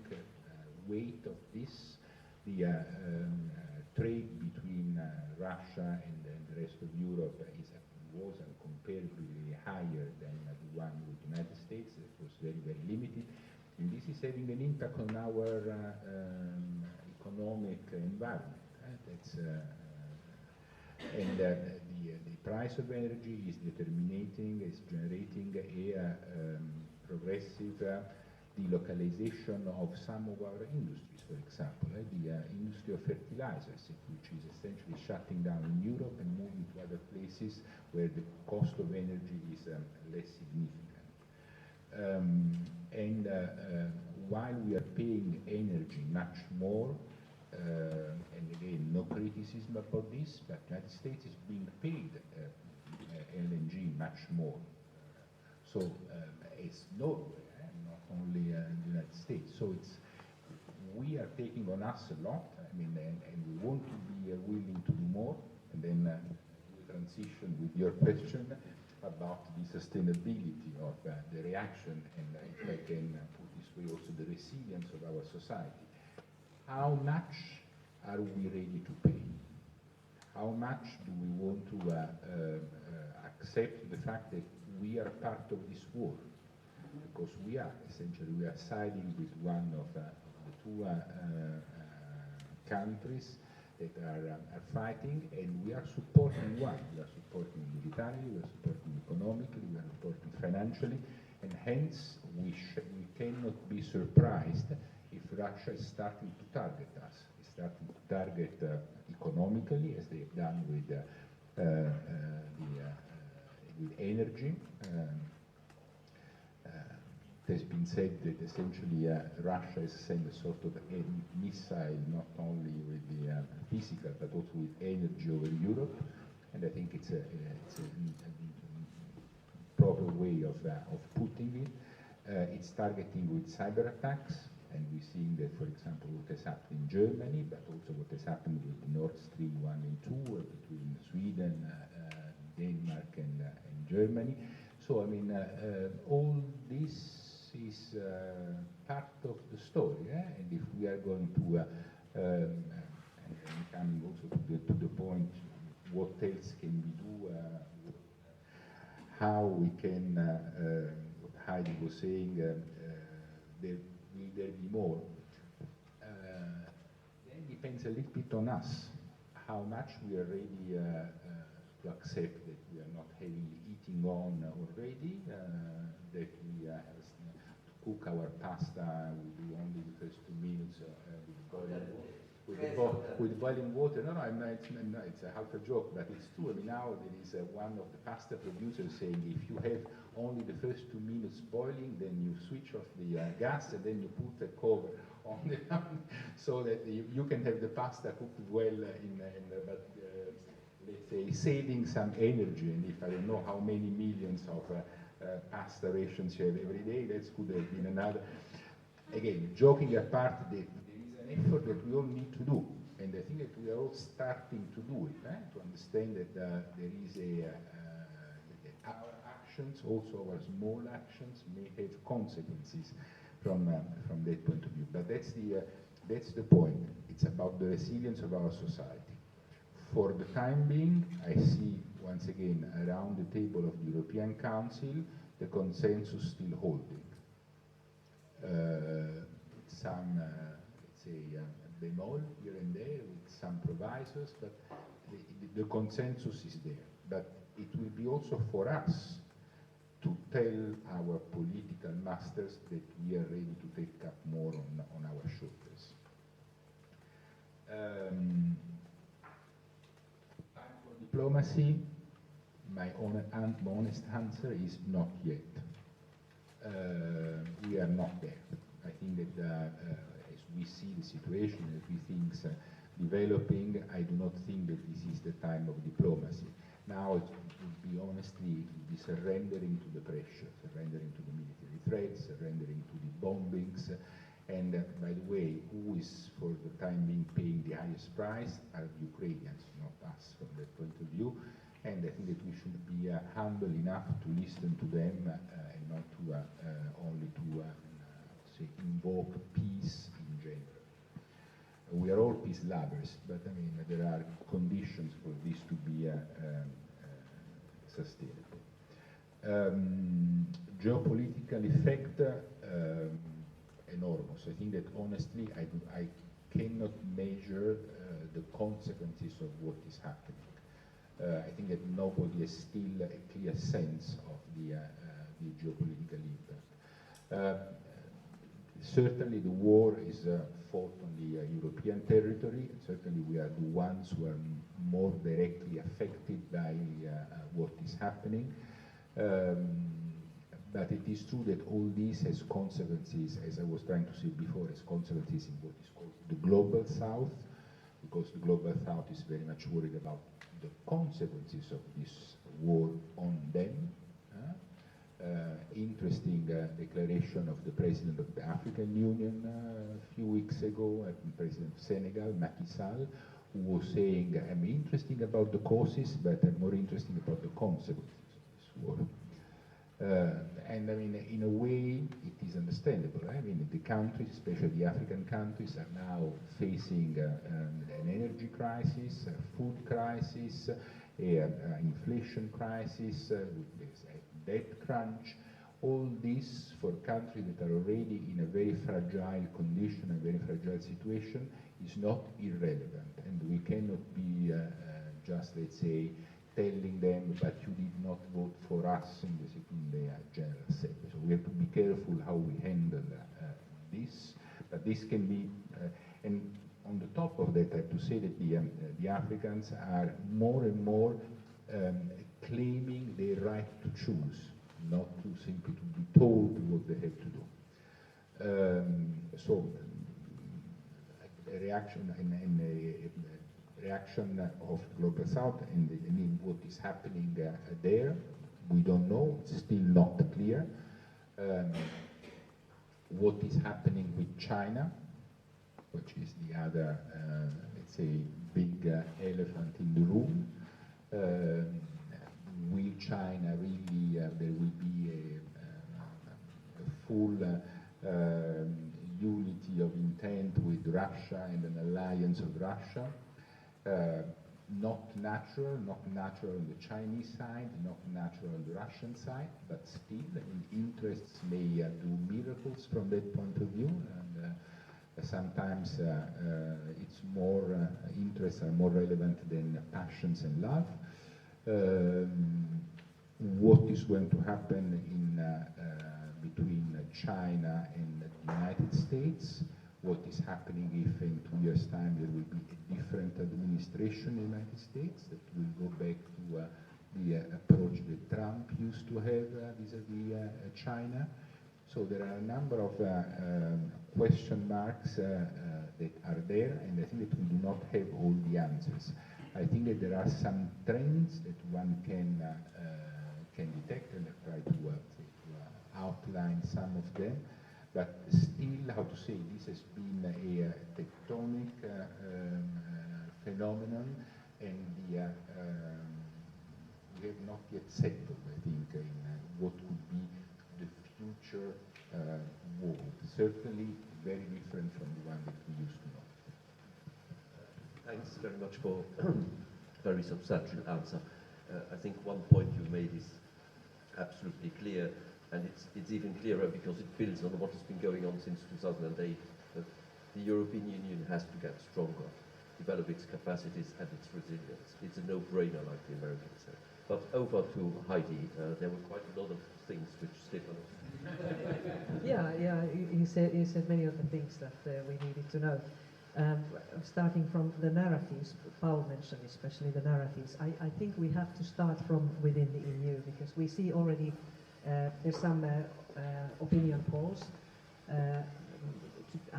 weight of this. The trade between Russia and the rest of Europe was incomparably higher than the one with the United States. It was very, very limited. And this is having an impact on our economic environment. That's And the price of energy is generating a progressive delocalization of some of our industries, for example. The industry of fertilizers, which is essentially shutting down in Europe and moving to other places where the cost of energy is less significant. While we are paying energy much more, and again, no criticism about this, but the United States is being paid LNG much more. So it's Norway, not only the United States. So we are taking on us a lot, I mean, and we want to be willing to do more. And then we transition with your question about the sustainability of the reaction, and if I can put this way, also the resilience of our society. How much are we ready to pay? How much do we want to accept the fact that we are part of this war? Because we are, essentially, we are siding with one of the two countries that are fighting, and we are supporting one. We are supporting militarily, we are supporting economically, we are supporting financially, and hence we cannot be surprised if Russia is starting to target us. It's starting to target economically, as they've done with energy. It has been said that essentially Russia is sending a sort of a missile, not only with the physical, but also with energy over Europe, and I think it's a proper way of putting it. It's targeting with cyber attacks, and we're seeing that, for example, what has happened in Germany, but also what has happened with the Nord Stream 1 and 2 between Sweden, Denmark, and Germany. So, I mean, all this is part of the story, and if we are going to, and coming also to the point, what else can we do, how we can, what Heidi was saying, will there be more? Then depends a little bit on us, how much we are ready to accept that we are not heavily eating on already, that we have to cook our pasta, we do only the first 2 minutes with boiling water. No, it's a half a joke, but it's true. I mean, now there is one of the pasta producers saying if you have only the first 2 minutes boiling, then you switch off the gas and then you put a cover on the so that you can have the pasta cooked well but let's say saving some energy. And if I don't know how many millions of pasta rations you have every day, that could have been another. Again, joking apart, there is an effort that we all need to do, and I think that we are all starting to do it, to understand that there is that our actions, also our small actions, may have consequences from that point of view. But that's the point. It's about the resilience of our society. For the time being, I see once again around the table of the European Council the consensus still holding. Some, let's say, bemol here and there with some provisos, but the consensus is there. But it will be also for us to tell our political masters that we are ready to take up more on our shoulders. Diplomacy, my honest answer is not yet. We are not there. I think that as we see the situation, as we think developing, I do not think that this is the time of diplomacy. Now it would be honestly surrendering to the pressure, surrendering to the military threats, surrendering to the bombings. And by the way, who is for the time being paying the highest price are the Ukrainians, not us from that point of view. And I think that we should be humble enough to listen to them and not to only to say invoke peace in general. We are all peace lovers, but I mean there are conditions for this to be sustainable. Geopolitical effect. Enormous. I think that honestly, I cannot measure the consequences of what is happening. I think that nobody has still a clear sense of the geopolitical impact. Certainly the war is fought on the European territory. Certainly we are the ones who are more directly affected by what is happening. But it is true that all this has consequences, as I was trying to say before, has consequences in what is called the global south, because the global south is very much worried about the consequences of this war on them. Interesting declaration of the President of the African Union a few weeks ago, President of Senegal, Macky Sall, who was saying, I'm interested about the causes, but I'm more interested about the consequences of this war. And I mean, in a way, it is understandable. I mean, the countries, especially the African countries, are now facing an energy crisis, a food crisis, inflation crisis, there's a debt crunch. All this for countries that are already in a very fragile condition, a very fragile situation, is not irrelevant. And we cannot be just, let's say, telling them, but you did not vote for us in the General Assembly. So we have to be careful how we handle this. But this can be, and on the top of that, I have to say that the Africans are more and more claiming their right to choose, not to simply to be told what they have to do. So a reaction and a reaction of the global south, and I mean what is happening there, we don't know. It's still not clear. What is happening with China, which is the other, let's say, big elephant in the room. Will China really, there will be a full unity of intent with Russia and an alliance of Russia? Not natural on the Chinese side, not natural on the Russian side, but still, I mean, interests may do miracles from that point of view, and sometimes it's more, interests are more relevant than passions and love. What is going to happen in between China and the United States? What is happening if in 2 years' time there will be a different administration in the United States that will go back to the approach that Trump used to have vis-à-vis China? So there are a number of question marks that are there, and I think that we do not have all the answers. I think that there are some trends that one can detect, and I try to outline some of them. But still, how to say, this has been a tectonic phenomenon, and we have not yet settled, I think, in what could be the future world. Certainly very different from the one that we used to know. Thanks very much for a very substantial answer. I think one point you made is absolutely clear, and it's even clearer because it builds on what has been going on since 2008, that the European Union has to get stronger, develop its capacities and its resilience. It's a no-brainer, like the Americans said. But over to Heidi. There were quite a lot of things which Stefan... Yeah, he said many of the things that we needed to know. Starting from the narratives, Paul mentioned especially the narratives. I think we have to start from within the EU, because we see already there's some opinion polls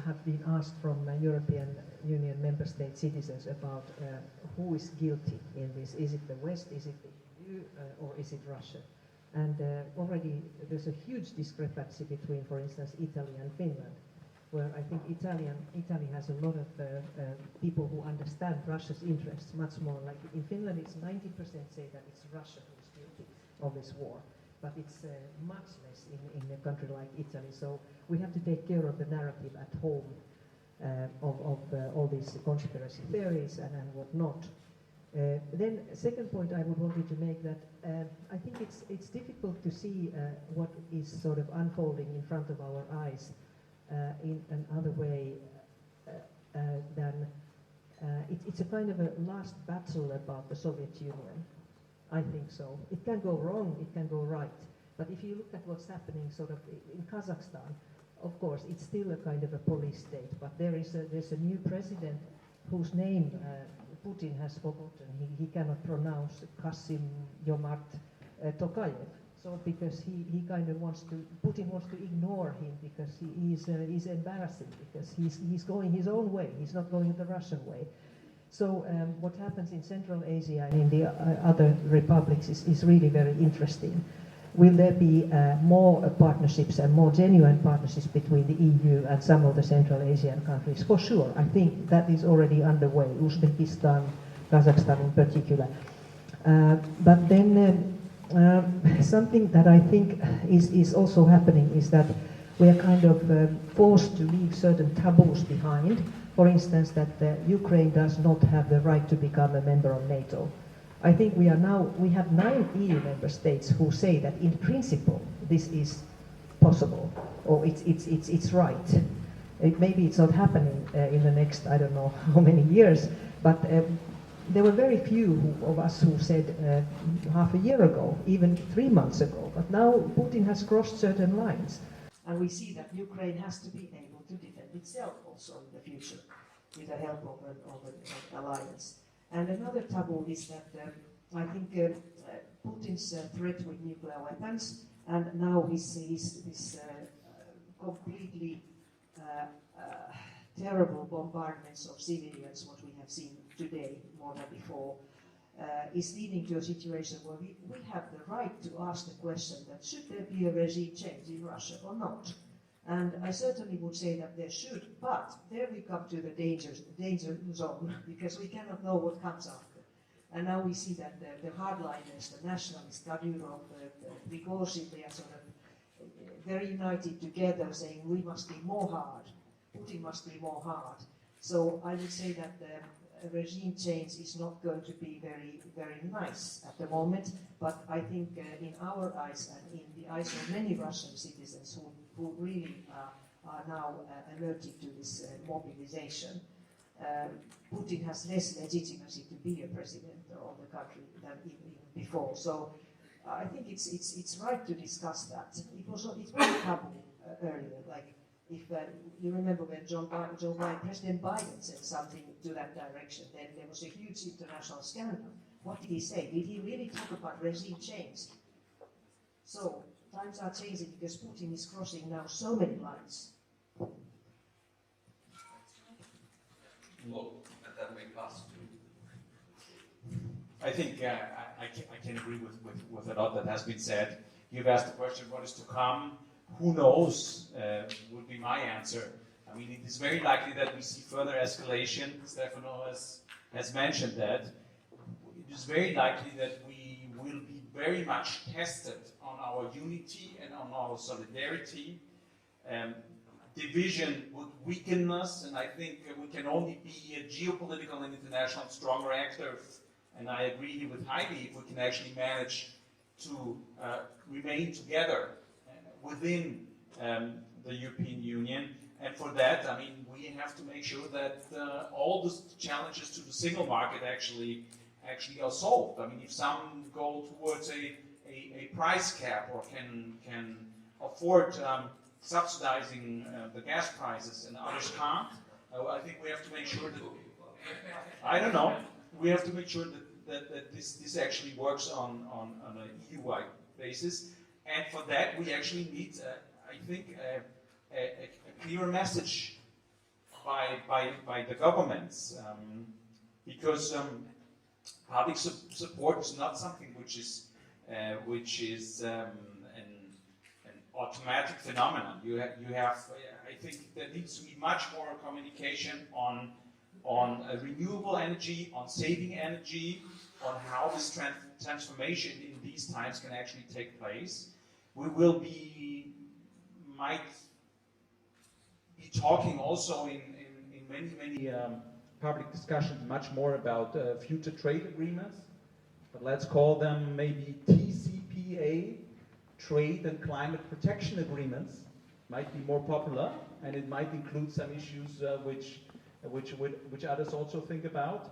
have been asked from European Union member state citizens about who is guilty in this. Is it the West, is it the EU, or is it Russia? And already there's a huge discrepancy between, for instance, Italy and Finland, where I think Italy has a lot of people who understand Russia's interests much more. Like in Finland, it's 90% say that it's Russia who's guilty of this war, but it's much less in a country like Italy. So we have to take care of the narrative at home of all these conspiracy theories and whatnot. Then second point I would wanted to make that I think it's difficult to see what is sort of unfolding in front of our eyes in another way than It's a kind of a last battle about the Soviet Union. I think so. It can go wrong, it can go right. But if you look at what's happening sort of in Kazakhstan, of course, it's still a kind of a police state, but there's a new president whose name Putin has forgotten. He cannot pronounce Kassym-Jomart Tokayev. So because he kind of Putin wants to ignore him because he's embarrassing, because he's going his own way. He's not going the Russian way. So what happens in Central Asia and in the other republics is really very interesting. Will there be more partnerships and more genuine partnerships between the EU and some of the Central Asian countries? For sure, I think that is already underway, Uzbekistan, Kazakhstan in particular. But then something that I think is also happening is that we are kind of forced to leave certain taboos behind. For instance, that Ukraine does not have the right to become a member of NATO. I think we have 9 EU member states who say that in principle this is possible, or it's right. Maybe it's not happening in the next, I don't know how many years, but there were very few of us who said half a year ago, even 3 months ago, but now Putin has crossed certain lines. And we see that Ukraine has to be able to defend itself also in the future with the help of an alliance. And another taboo is that I think Putin's threat with nuclear weapons, and now his completely terrible bombardments of civilians, what we have seen today more than before, is leading to a situation where we have the right to ask the question that should there be a regime change in Russia or not? And I certainly would say that there should, but there we come to the danger zone, because we cannot know what comes after. And now we see that the hardliners, the nationalists, Kadyrov, Prigozhin, they are sort of very united together, saying we must be more hard, Putin must be more hard. So I would say that a regime change is not going to be very, very nice at the moment, but I think in our eyes and in the eyes of many Russian citizens who really are now alerted to this mobilization, Putin has less legitimacy to be a president of the country than even before. So I think it's right to discuss that. It was taboo earlier, like if you remember when President Biden said something to that direction, then there was a huge international scandal. What did he say? Did he really talk about regime change? So times are changing because Putin is crossing now so many lines. Well, and then we pass to. I think I can agree with a lot that has been said. You've asked the question, what is to come? Who knows, would be my answer. I mean, it is very likely that we see further escalation. Stefano has mentioned that. It is very likely that we will be very much tested on our unity and on our solidarity. Division would weaken us, and I think we can only be a geopolitical and international stronger actor. And I agree with Heidi, if we can actually manage to remain together within the European Union. And for that, I mean, we have to make sure that all the challenges to the single market actually are solved. I mean, if some go towards a price cap or can afford subsidizing the gas prices and others can't, I think we have to make sure that, I don't know, we have to make sure that this actually works on an EU-wide basis. And for that, we actually need, I think, a clearer message by the governments, because public support is not something which is an automatic phenomenon. You have, I think, there needs to be much more communication on renewable energy, on saving energy, on how this transformation in these times can actually take place. We might be talking also in many public discussions much more about future trade agreements, but let's call them maybe TCPA, trade and climate protection agreements. Might be more popular, and it might include some issues which which others also think about.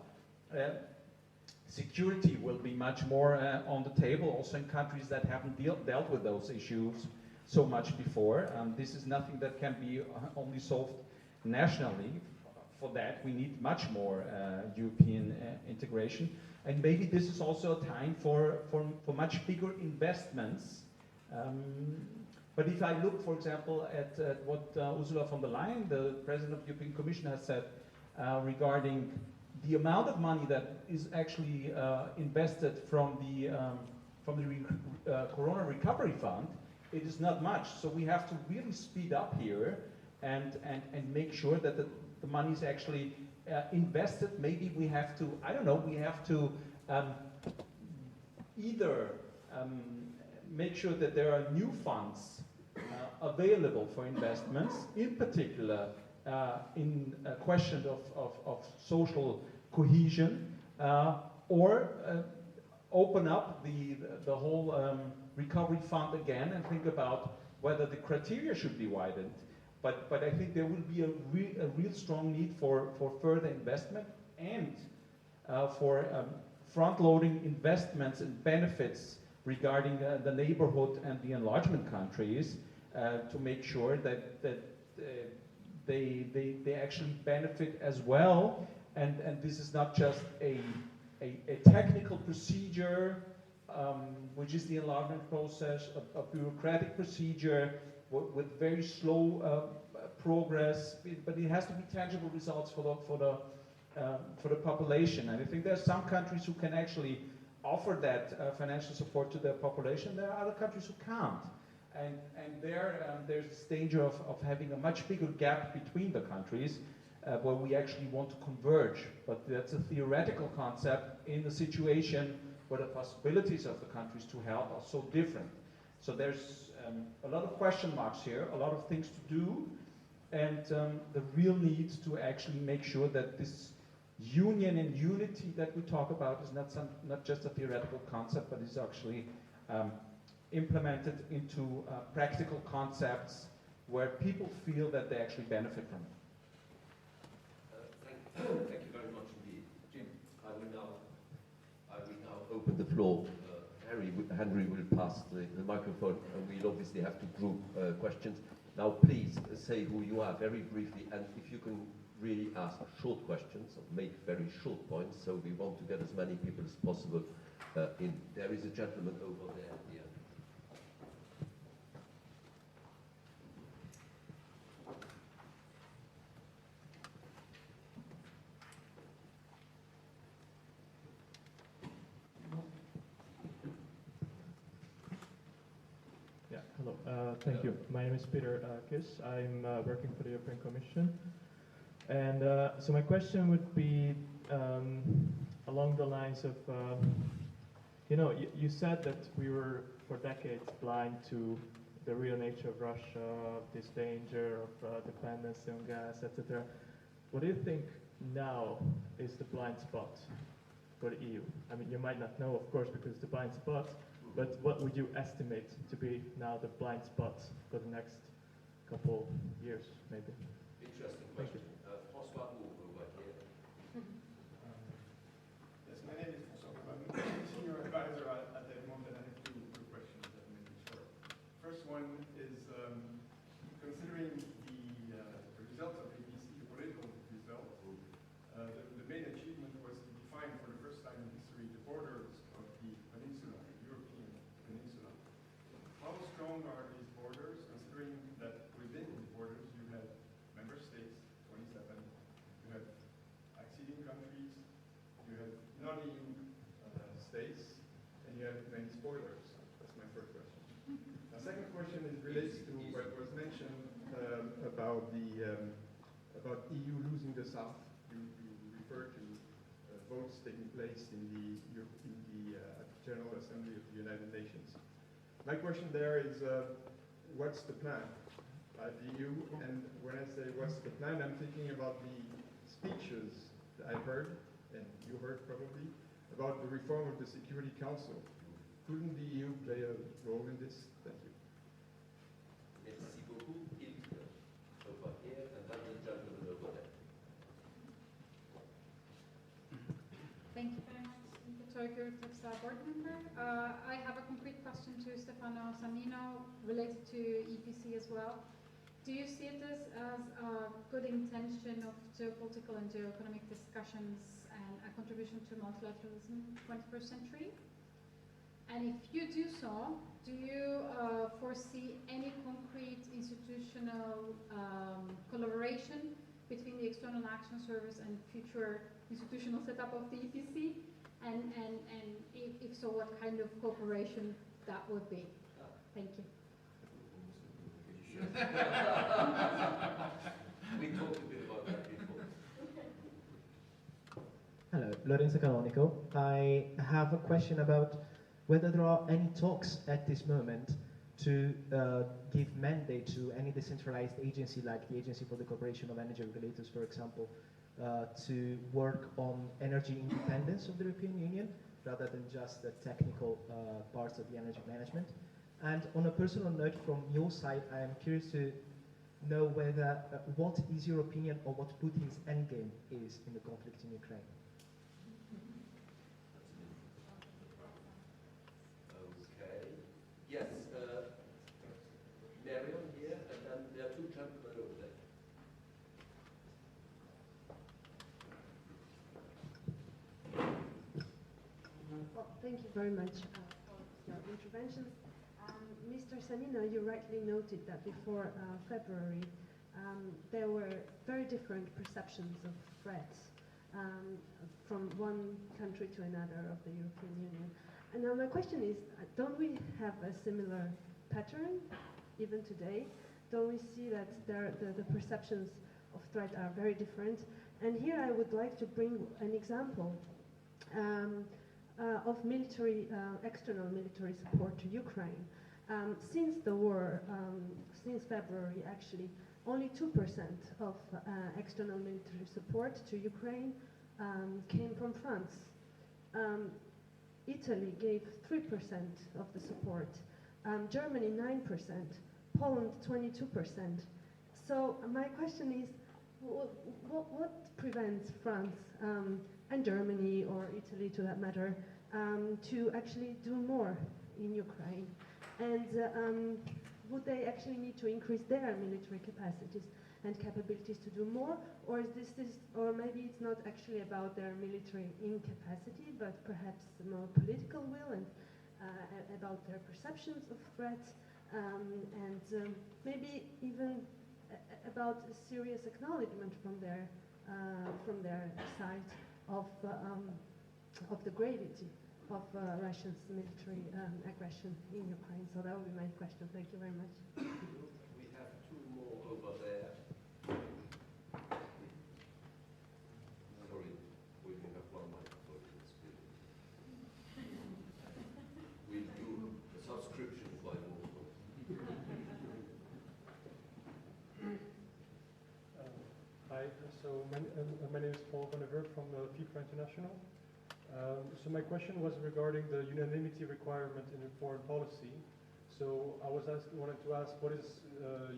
Security will be much more on the table, also in countries that haven't dealt with those issues so much before. This is nothing that can be only solved nationally. For that, we need much more European integration. And maybe this is also a time for much bigger investments. But if I look, for example, at what Ursula von der Leyen, the President of the European Commission, has said regarding the amount of money that is actually invested from the Corona Recovery Fund, it is not much. So we have to really speed up here and make sure that the money is actually invested. Maybe we have to, I don't know, we have to either make sure that there are new funds available for investments, in particular in a question of social cohesion, or open up the whole recovery fund again and think about whether the criteria should be widened. But I think there will be a real strong need for further investment and for front-loading investments and benefits regarding the neighborhood and the enlargement countries to make sure that they actually benefit as well. And this is not just a technical procedure, which is the enlargement process, a bureaucratic procedure with very slow progress, but it has to be tangible results for the population. And I think there are some countries who can actually offer that financial support to their population. There are other countries who can't. And there's this danger of having a much bigger gap between the countries where we actually want to converge. But that's a theoretical concept in a situation where the possibilities of the countries to help are so different. So there's a lot of question marks here, a lot of things to do, and the real need to actually make sure that this union and unity that we talk about is not just a theoretical concept, but is actually implemented into practical concepts where people feel that they actually benefit from it. Thank you very much indeed. Jim. I will now open the floor. Henry will pass the microphone, and we'll obviously have to group questions. Now, please say who you are very briefly, and if you can really ask short questions, or make very short points, so we want to get as many people as possible in. There is a gentleman over there at the end. Hello, thank you. My name is Peter Kiss. I'm working for the European Commission. And so my question would be along the lines of, you said that we were for decades blind to the real nature of Russia, this danger of dependency on gas, etc. What do you think now is the blind spot for the EU? I mean, you might not know, of course, because it's the blind spot, but what would you estimate to be now the blind spot for the next couple years, maybe? Interesting question. François over here. Yes, my name is François. I'm senior advisor at EGMONT, and I have two questions that may be short. First one is considering the results of ABC, the political result, the main achievement was to define for the first time in history the borders of the peninsula, the European peninsula. How strong are these borders, considering that within the borders you have member states, 27, you have acceding countries, you have non-EU states, and you have many spoilers? That's my first question. My second question relates to what was mentioned about EU losing the South. You refer to votes taking place in the General Assembly of the United Nations. My question there is, what's the plan at the EU? And when I say what's the plan, I'm thinking about the speeches that I heard, and you heard probably, about the reform of the Security Council. Couldn't the EU play a role in this? Thank you. Merci beaucoup. Over here, and then the gentleman over there. Stoiker, TEPSA board member. I have a concrete question to Stefano Sannino related to EPC as well. Do you see it as a good intention of geopolitical and geoeconomic discussions and a contribution to multilateralism in the 21st century? And if you do so, do you foresee any concrete institutional collaboration between the External Action Service and future institutional setup of the EPC? And if so, what kind of cooperation that would be? Thank you. We talked a bit about that before. Hello, Lorenzo Canonico. I have a question about whether there are any talks at this moment to give mandate to any decentralized agency like the Agency for the Cooperation of Energy Regulators, for example, to work on energy independence of the European Union rather than just the technical parts of the energy management. And on a personal note from your side, I am curious to know whether, what is your opinion on what Putin's endgame is in the conflict in Ukraine? Okay. Yes, Marion here, and then there are two gentlemen over there. Well, thank you very much for your interventions. Mr. Sannino, you rightly noted that before February, there were very different perceptions of threats from one country to another of the European Union. And now my question is, don't we have a similar pattern even today? Don't we see that the perceptions of threat are very different? And here I would like to bring an example of military, external military support to Ukraine. Since the war, since February actually, only 2% of external military support to Ukraine came from France. Italy gave 3% of the support, Germany 9%, Poland 22%. So my question is, what prevents France and Germany, or Italy to that matter, to actually do more in Ukraine? And would they actually need to increase their military capacities and capabilities to do more, or is or maybe it's not actually about their military incapacity, but perhaps more political will and about their perceptions of threats, and maybe even about a serious acknowledgement from their side of the gravity of Russia's military aggression in Ukraine. So that would be my question. Thank you very much. We have two more over there. Sorry, we can have one microphone in this building. We do a subscription by more. Hi, so my name is Paul van der Werf from FIFA International. So my question was regarding the unanimity requirement in foreign policy. So I wanted to ask, what is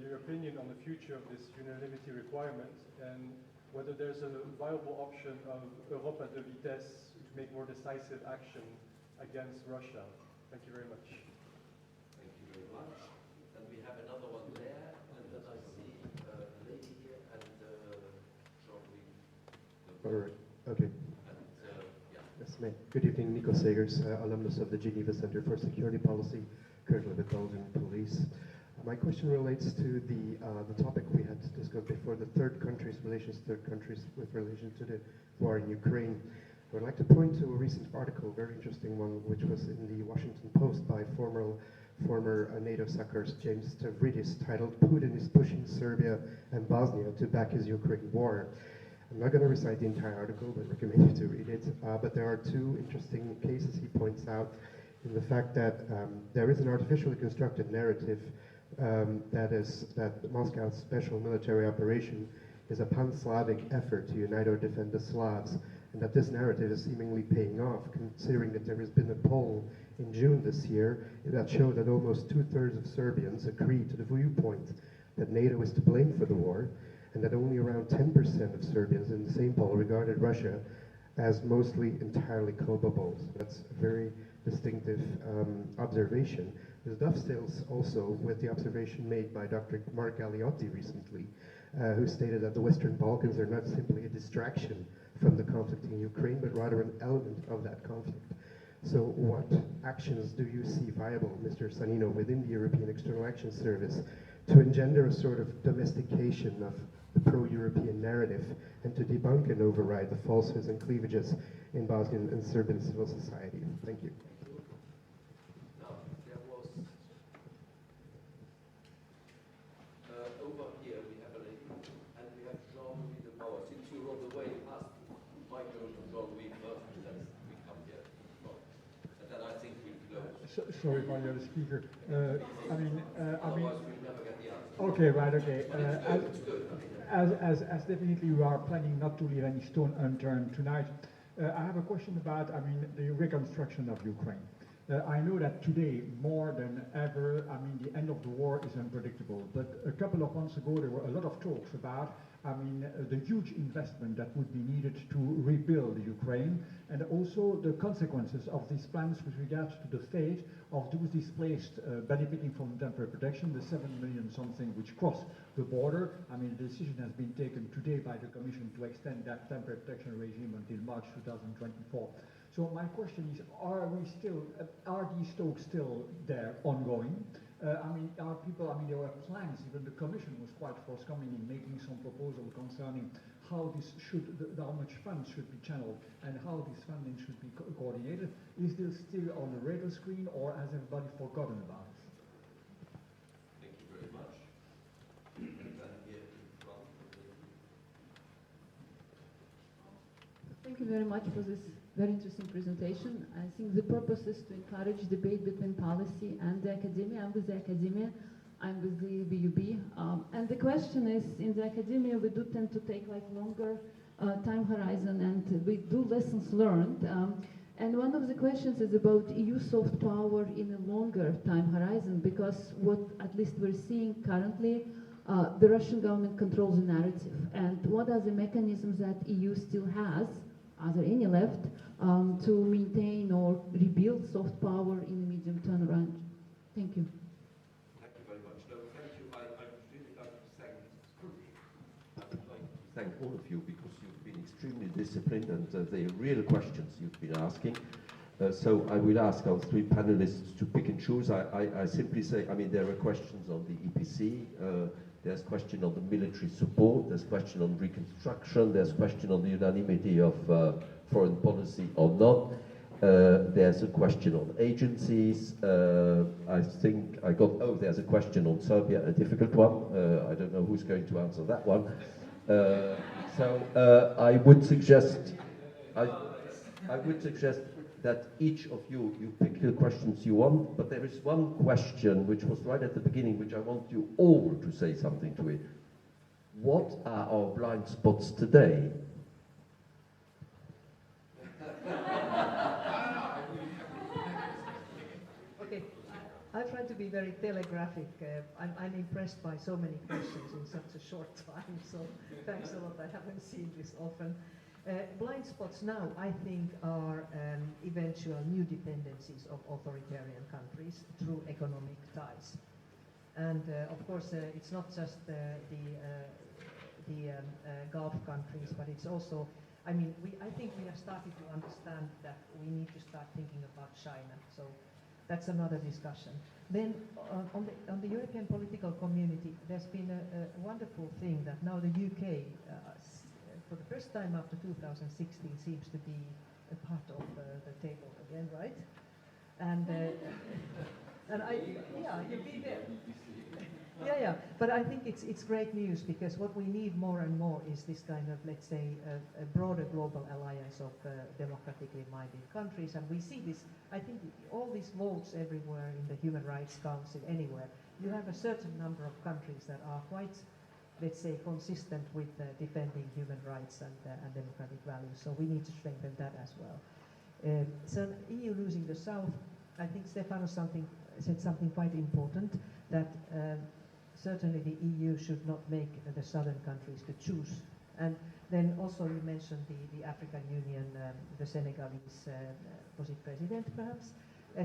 your opinion on the future of this unanimity requirement, and whether there's a viable option of Europe à deux vitesses to make more decisive action against Russia? Thank you very much. Thank you very much. And we have another one there, and then I see a lady here and Jean-Louis. All right. Okay. Yeah. Yes, ma'am. Good evening, Nico Sagers, alumnus of the Geneva Center for Security Policy, currently with Belgian Police. My question relates to the topic we had discussed before, the third countries, relations to third countries with relation to the war in Ukraine. I would like to point to a recent article, a very interesting one, which was in the Washington Post by former NATO suckers James Stavridis, titled "Putin is pushing Serbia and Bosnia to back his Ukraine war." I'm not going to recite the entire article, but recommend you to read it. But there are two interesting cases he points out in the fact that there is an artificially constructed narrative that Moscow's special military operation is a pan-Slavic effort to unite or defend the Slavs, and that this narrative is seemingly paying off, considering that there has been a poll in June this year that showed that almost 2/3 of Serbians agree to the viewpoint that NATO is to blame for the war, and that only around 10% of Serbians in the same poll regarded Russia as mostly entirely culpable. So that's a very distinctive observation. This dovetails also with the observation made by Dr. Mark Galeotti recently, who stated that the Western Balkans are not simply a distraction from the conflict in Ukraine, but rather an element of that conflict. So what actions do you see viable, Mr. Sanino, within the European External Action Service to engender a sort of domestication of the pro-European narrative and to debunk and override the falsehoods and cleavages in Bosnian and Serbian civil society? Thank you. Now, there was over here we have a lady, and we have Jean-Louis de Bauer. Since you're on the way past, might go to Jean-Louis first, and then we come here. And then I think we'll close. Sorry, Mario, the speaker. Otherwise we'll never get the answer. Okay, right, okay. It's good. As definitely we are planning not to leave any stone unturned tonight, I have a question about, the reconstruction of Ukraine. I know that today, more than ever, the end of the war is unpredictable. But a couple of months ago, there were a lot of talks about, the huge investment that would be needed to rebuild Ukraine, and also the consequences of these plans with regard to the fate of those displaced benefiting from temporary protection, the 7 million something which crossed the border. The decision has been taken today by the Commission to extend that temporary protection regime until March 2024. So my question is, are these talks still there ongoing? Are people, there were plans, even the Commission was quite forthcoming in making some proposal concerning how this should, how much funds should be channeled and how this funding should be coordinated. Is this still on the radar screen, or has everybody forgotten about it? Thank you very much. And then here in front. Thank you very much for this very interesting presentation. I think the purpose is to encourage debate between policy and the academia. I'm with the academia, I'm with the BUB. And the question is, in the academia, we do tend to take longer time horizon, and we do lessons learned. And one of the questions is about EU soft power in a longer time horizon, because what at least we're seeing currently, the Russian government controls the narrative. And what are the mechanisms that EU still has, are there any left, to maintain or rebuild soft power in the medium term range? Thank you. Thank you very much. No, thank you. I'd really like to thank I would like to thank all of you, because you've been extremely disciplined, and the real questions you've been asking. So I will ask our three panelists to pick and choose. I simply say, there are questions on the EPC, there's question on the military support, there's question on reconstruction, there's question on the unanimity of foreign policy or not. There's a question on agencies. I think I got, there's a question on Serbia, a difficult one. I don't know who's going to answer that one. So I would suggest, that each of you pick the questions you want, but there is one question which was right at the beginning, which I want you all to say something to it. What are our blind spots today? Okay, I'll try to be very telegraphic. I'm impressed by so many questions in such a short time, so thanks a lot. I haven't seen this often. Blind spots now, I think, are eventual new dependencies of authoritarian countries through economic ties. And of course, it's not just the Gulf countries, but it's also, I think we have started to understand that we need to start thinking about China. So that's another discussion. Then on the European political community, there's been a wonderful thing that now the UK, for the first time after 2016, seems to be a part of the table again, right? And you've been there. Yeah. But I think it's great news, because what we need more and more is this kind of, let's say, a broader global alliance of democratically minded countries. And we see this, I think, all these votes everywhere in the Human Rights Council, anywhere. You have a certain number of countries that are quite, let's say, consistent with defending human rights and democratic values. So we need to strengthen that as well. So EU losing the South, I think Stefano said something quite important, that certainly the EU should not make the southern countries to choose And then also you mentioned the African Union, the Senegalese, was it president perhaps,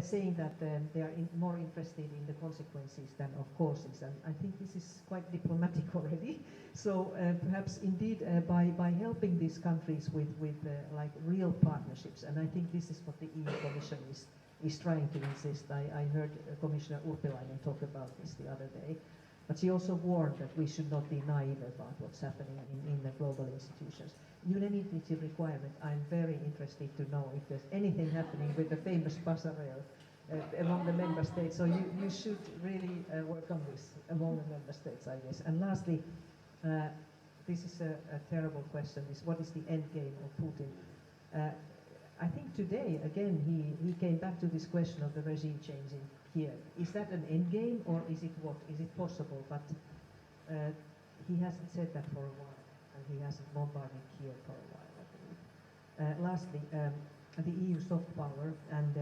saying that they are more interested in the consequences than of causes. And I think this is quite diplomatic already. So perhaps indeed by helping these countries with like real partnerships, and I think this is what the EU Commission is trying to insist. I heard Commissioner Urpilainen talk about this the other day. But she also warned that we should not be naive about what's happening in the global institutions. Unanimity requirement, I'm very interested to know if there's anything happening with the famous passerelle among the member states. So you should really work on this among the member states, I guess. And lastly, this is a terrible question, is what is the end game of Putin? I think today, again, he came back to this question of the regime changing here. Is that an end game, or is it what? Is it possible? But he hasn't said that for a while, and he hasn't bombarded Kiev for a while, I believe. Lastly, the EU soft power and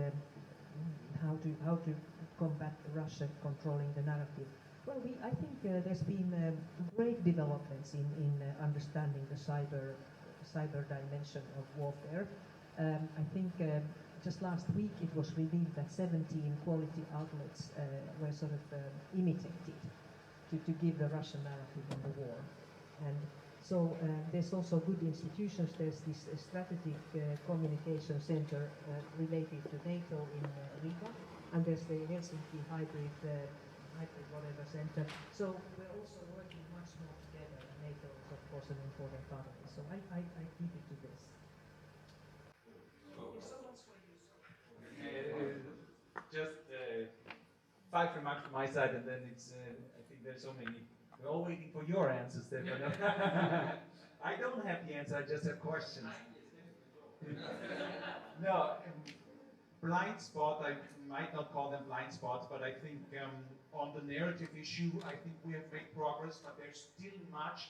how to combat Russia controlling the narrative. Well, I think there's been great developments in understanding the cyber dimension of warfare. I think just last week it was revealed that 17 quality outlets were sort of imitated to give the Russian narrative on the war. And so there's also good institutions. There's this strategic communication center related to NATO in Riga, and there's the Helsinki hybrid whatever center. So we're also working much more together, and NATO is of course an important part of it. So I keep it to this. Just 5 remarks from my side, and then it's. I think there's so many. We're all waiting for your answers, Stefano. I don't have the answer. I just have questions. No, blind spot. I might not call them blind spots, but I think on the narrative issue, I think we have made progress, but there's still much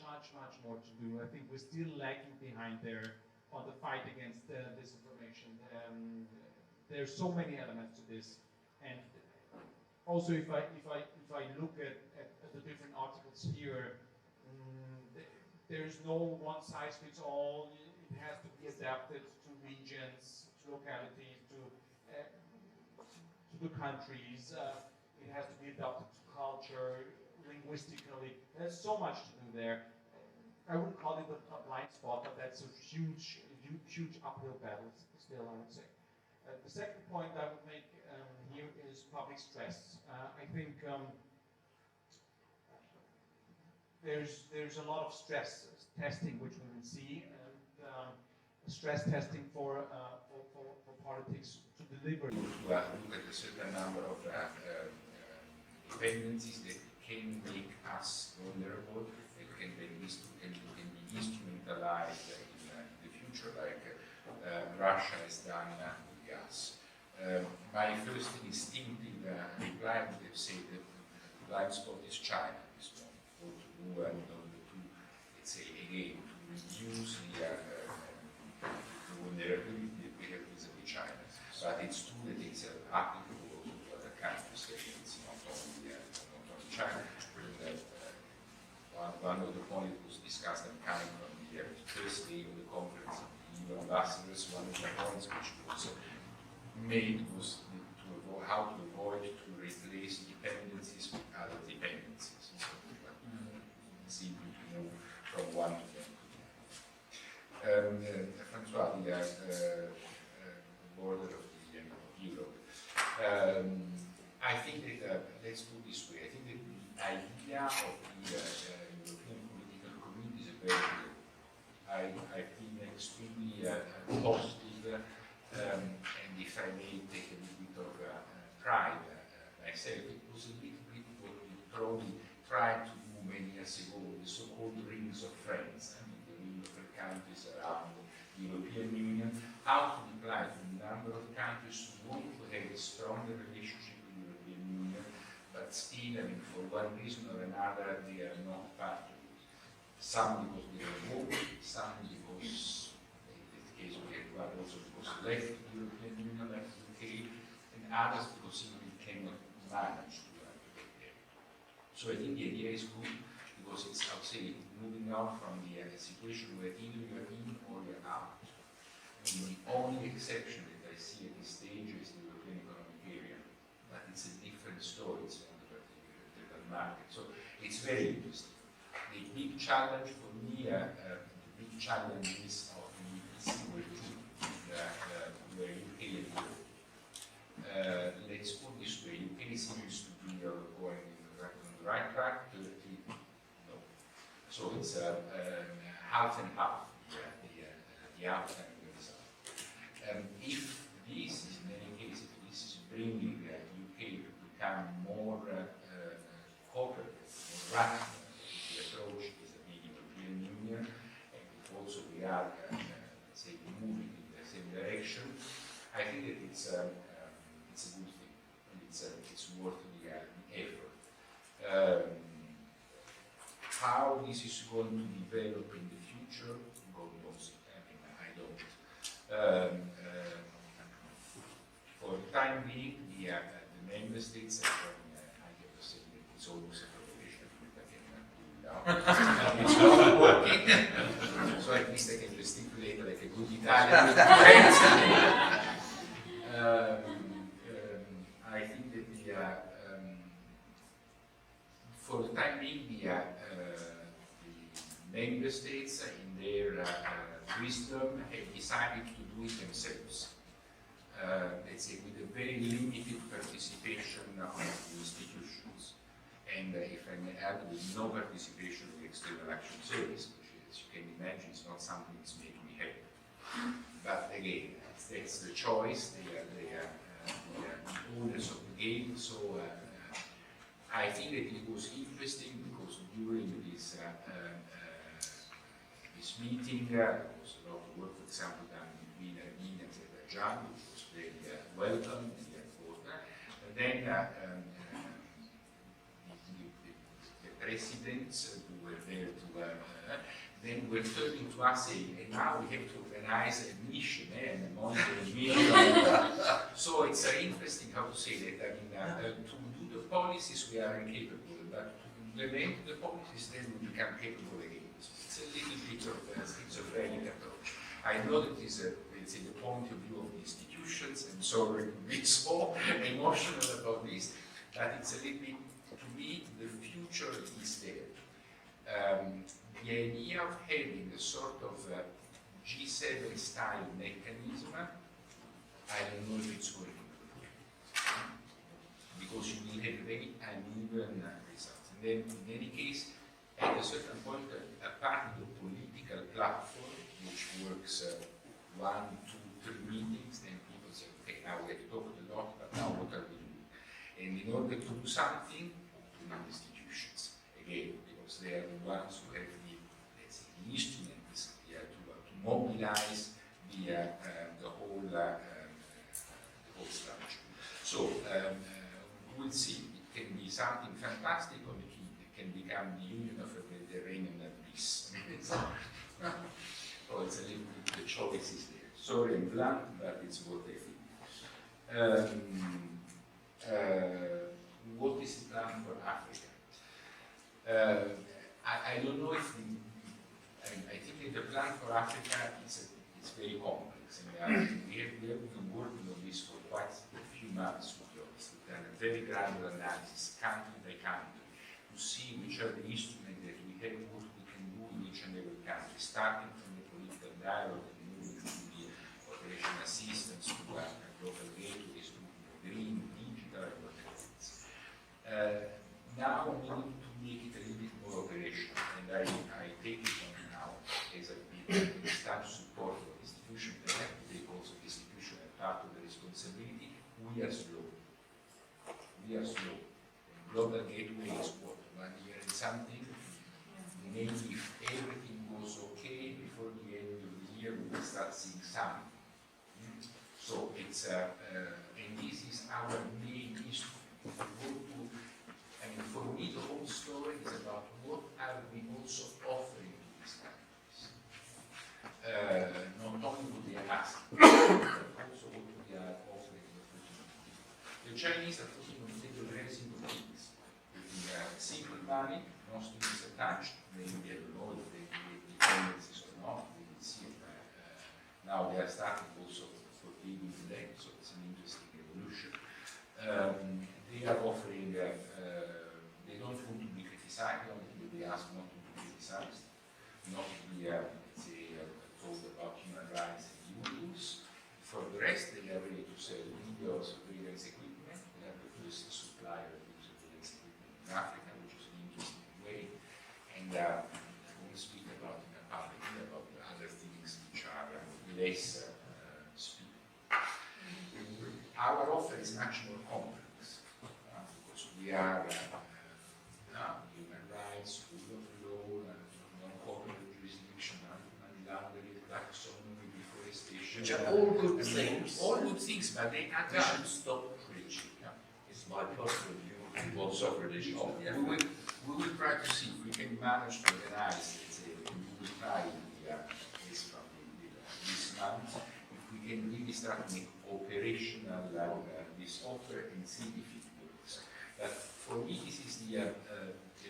more to do. I think we're still lagging behind there on the fight against disinformation. There's so many elements to this, and also if I look at the different articles here, there's no one size fits all. It has to be adapted to regions, to localities, to the countries. It has to be adapted to culture, linguistically. There's so much to do there. I wouldn't call it a blind spot, but that's a huge uphill battle still, I would say. The second point I would make here is public stress. I think there's a lot of stress testing which we will see, and stress testing for politics to deliver. To look at a certain number of dependencies that can make us vulnerable, that can be instrumentalized in the future, like Russia has done with gas. My first instinctive reply would have said that the blind spot is China at this moment, or to do in order to, let's say, again, to reduce the vulnerability that we have vis-à-vis China. But it's true that it's applicable also to other countries, it's not only China. One of the points that was discussed and coming from the first day of the conference of the EU ambassadors, one of the points which was made was how to avoid to replace dependencies with other dependencies. So, simply to move from one to the other. Francois, the border of Europe. I think that, let's put it this way, I think that the idea of the European political community is very good. I feel extremely positive, and if I may take a little bit of pride myself, it was a little bit what we probably tried to do many years ago, the so-called rings of friends, the ring of the countries around the European Union, how to apply to a number of countries who want to have a stronger relationship with the European Union, but still, I mean, for one reason or another, they are not part of it. Some because they are involved, some because, in this case we have one also because they left the European Union, like the UK, and others because simply cannot manage to get there. So I think the idea is good because it's, I would say, moving moving on from the situation where either you're in or you're out. And the only exception that I see at this stage is the European Economic Area, but it's a different story. It's on the particular market. So it's very interesting. The big challenge for me, the big challenges of the EPC were two, were UK and Europe. Let's put this way, UK seems to be going on the right track, Turkey, no. So it's half and half, the out and the south. If this is, in any case, if this is bringing UK to become more cooperative, more rational, the approach is the European Union, and if also we are, let's say, moving in the same direction, I think that it's a good thing, and it's worth the effort. How this is going to develop in the future, God knows. I mean, I don't. For the time being, the member states, I have to say that it's almost a profession that I can do it now. It's not working, so at least I can gesticulate like a good Italian. I think that for the time being, the member states, in their wisdom, have decided to do it themselves. Let's say with a very limited participation of the institutions, and if I may add, with no participation of the External Action Service, which, as you can imagine, is not something that's making me happy. But again, that's the choice. They are the owners of the game. So I think that it was interesting because during this this meeting there was a lot of work, for example, done between Armenia and Azerbaijan, which was very welcome and important. But then the presidents who were there to then were turning to us saying, and now we have to organize a mission and a monitoring mission. So it's interesting how to say that. I mean, to do the policies we are incapable, but to implement the policies then we become capable again. So it's a little bit of a schizophrenic approach. I know that is let's say, the point of view of the institutions, and sorry to be so emotional about this, but it's a little bit, to me, the future is there. The idea of having a sort of G7 style mechanism, I don't know if it's working. Because you will have very uneven results. And then, in any case, at a certain point, a part of the political platform, which works 1, 2, 3 meetings, then people say, okay, now we have talked a lot, but now what are we doing? And in order to do something, to need institutions, again, because they are the ones who have the, let's say, the instruments to mobilize the whole structure. So, we'll see. It can be something fantastic, or it can become the Union of the Mediterranean peace. So it's a little bit, the choice is there. Sorry, I'm blunt, but it's what I think. What is the plan for Africa? I don't know if I think that the plan for Africa is very complex. And we have been working on this for quite a few months, to be honest. We've done a very granular analysis, country by country, to see which are the instruments that we have, what we can do in each and every country, starting from the political dialogue and moving to the operational assistance, to global gateways, to green, digital, and whatever else. Now we need to make it a little bit more operational, and I take it on now as a bit of staff support for institutions. They have to take also the institution as part of the responsibility. We are slow. We are slow. And global gateway is what? 1 year and something. Maybe if everything goes okay before the end of the year, we will start seeing something. So it's and this is our main issue. For me, the whole story is about what are we also offering to these countries. Not only what they are asking, but also what we are offering. The Chinese are putting on the table very simple things. With simple money, no strings attached, maybe I don't know if they Now they are starting also for dealing with that, so it's an interesting evolution. They are offering, they don't want to be criticized, they ask not to be criticized, not to be, let's say, told about human rights and human rules. For the rest, they are ready to sell videos, surveillance equipment. They are the first supplier of surveillance equipment in Africa, which is an interesting way. And I want to speak about in a public about the other things which are less speaking. Our offer is much more complex because we are human rights, rule of law, non-corporate jurisdiction, anti-laundering, taxonomy, deforestation. Which are all good things. All good things, but they are we should stop preaching. It's my personal view. Well, Socrates. We will try to see if we can manage to organize, let's say, we will try this from this month, if we can really start to make operational this offer and see if it works. But for me, this is the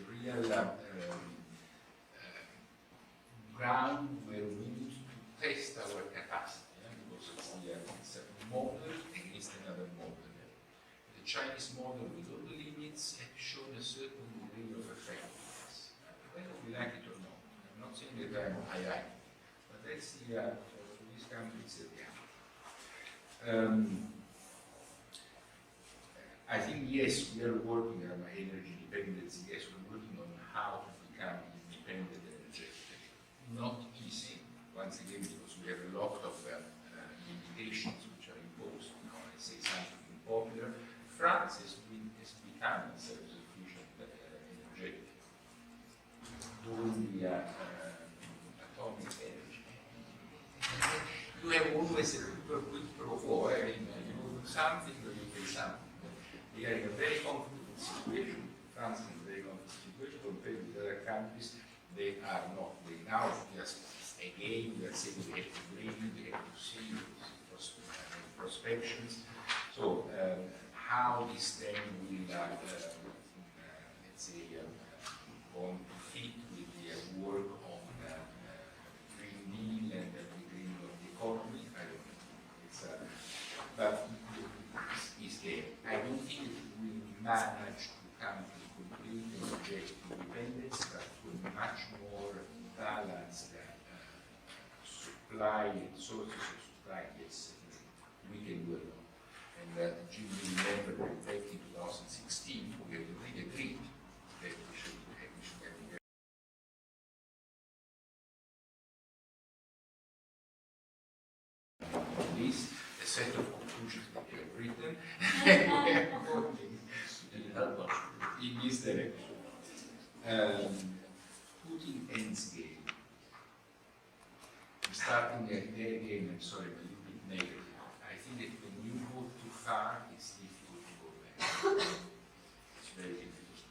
real ground where we need to test our capacity, because it's a model against another model. The Chinese model, with all the limits, has shown a certain degree of effectiveness. Whether we like it or not. I'm not saying that I like it, but that's the, for this country, it's the reality. I think, yes, we are working on energy independence. Yes, we're working on how to become independent energetically. Not easy, once again, because we have a lot of limitations which are imposed. I say something popular. France has become self-sufficient energetic during the atomic energy. You have always a quid pro quo. I mean, you do something or you pay something. They are in a very comfortable situation. France is in a very comfortable situation compared with other countries. They are not. They now just again we are saying we have to bring, we have to see prospections. So how this then will let's say going to fit with the work on Green Deal and the green of the economy, I don't know. It's but is there. I don't think it will manage to come to complete energetic independence, but to a much more balanced supply and sources of supply. Yes, we can do a lot. And Jim will remember that back in 2016, we had already agreed that we should have this, a set of conclusions that we have written, in this direction. Putting ends game. I'm starting there again, I'm sorry, but a little bit negative. I think that when you go too far, it's difficult to go back. It's very difficult.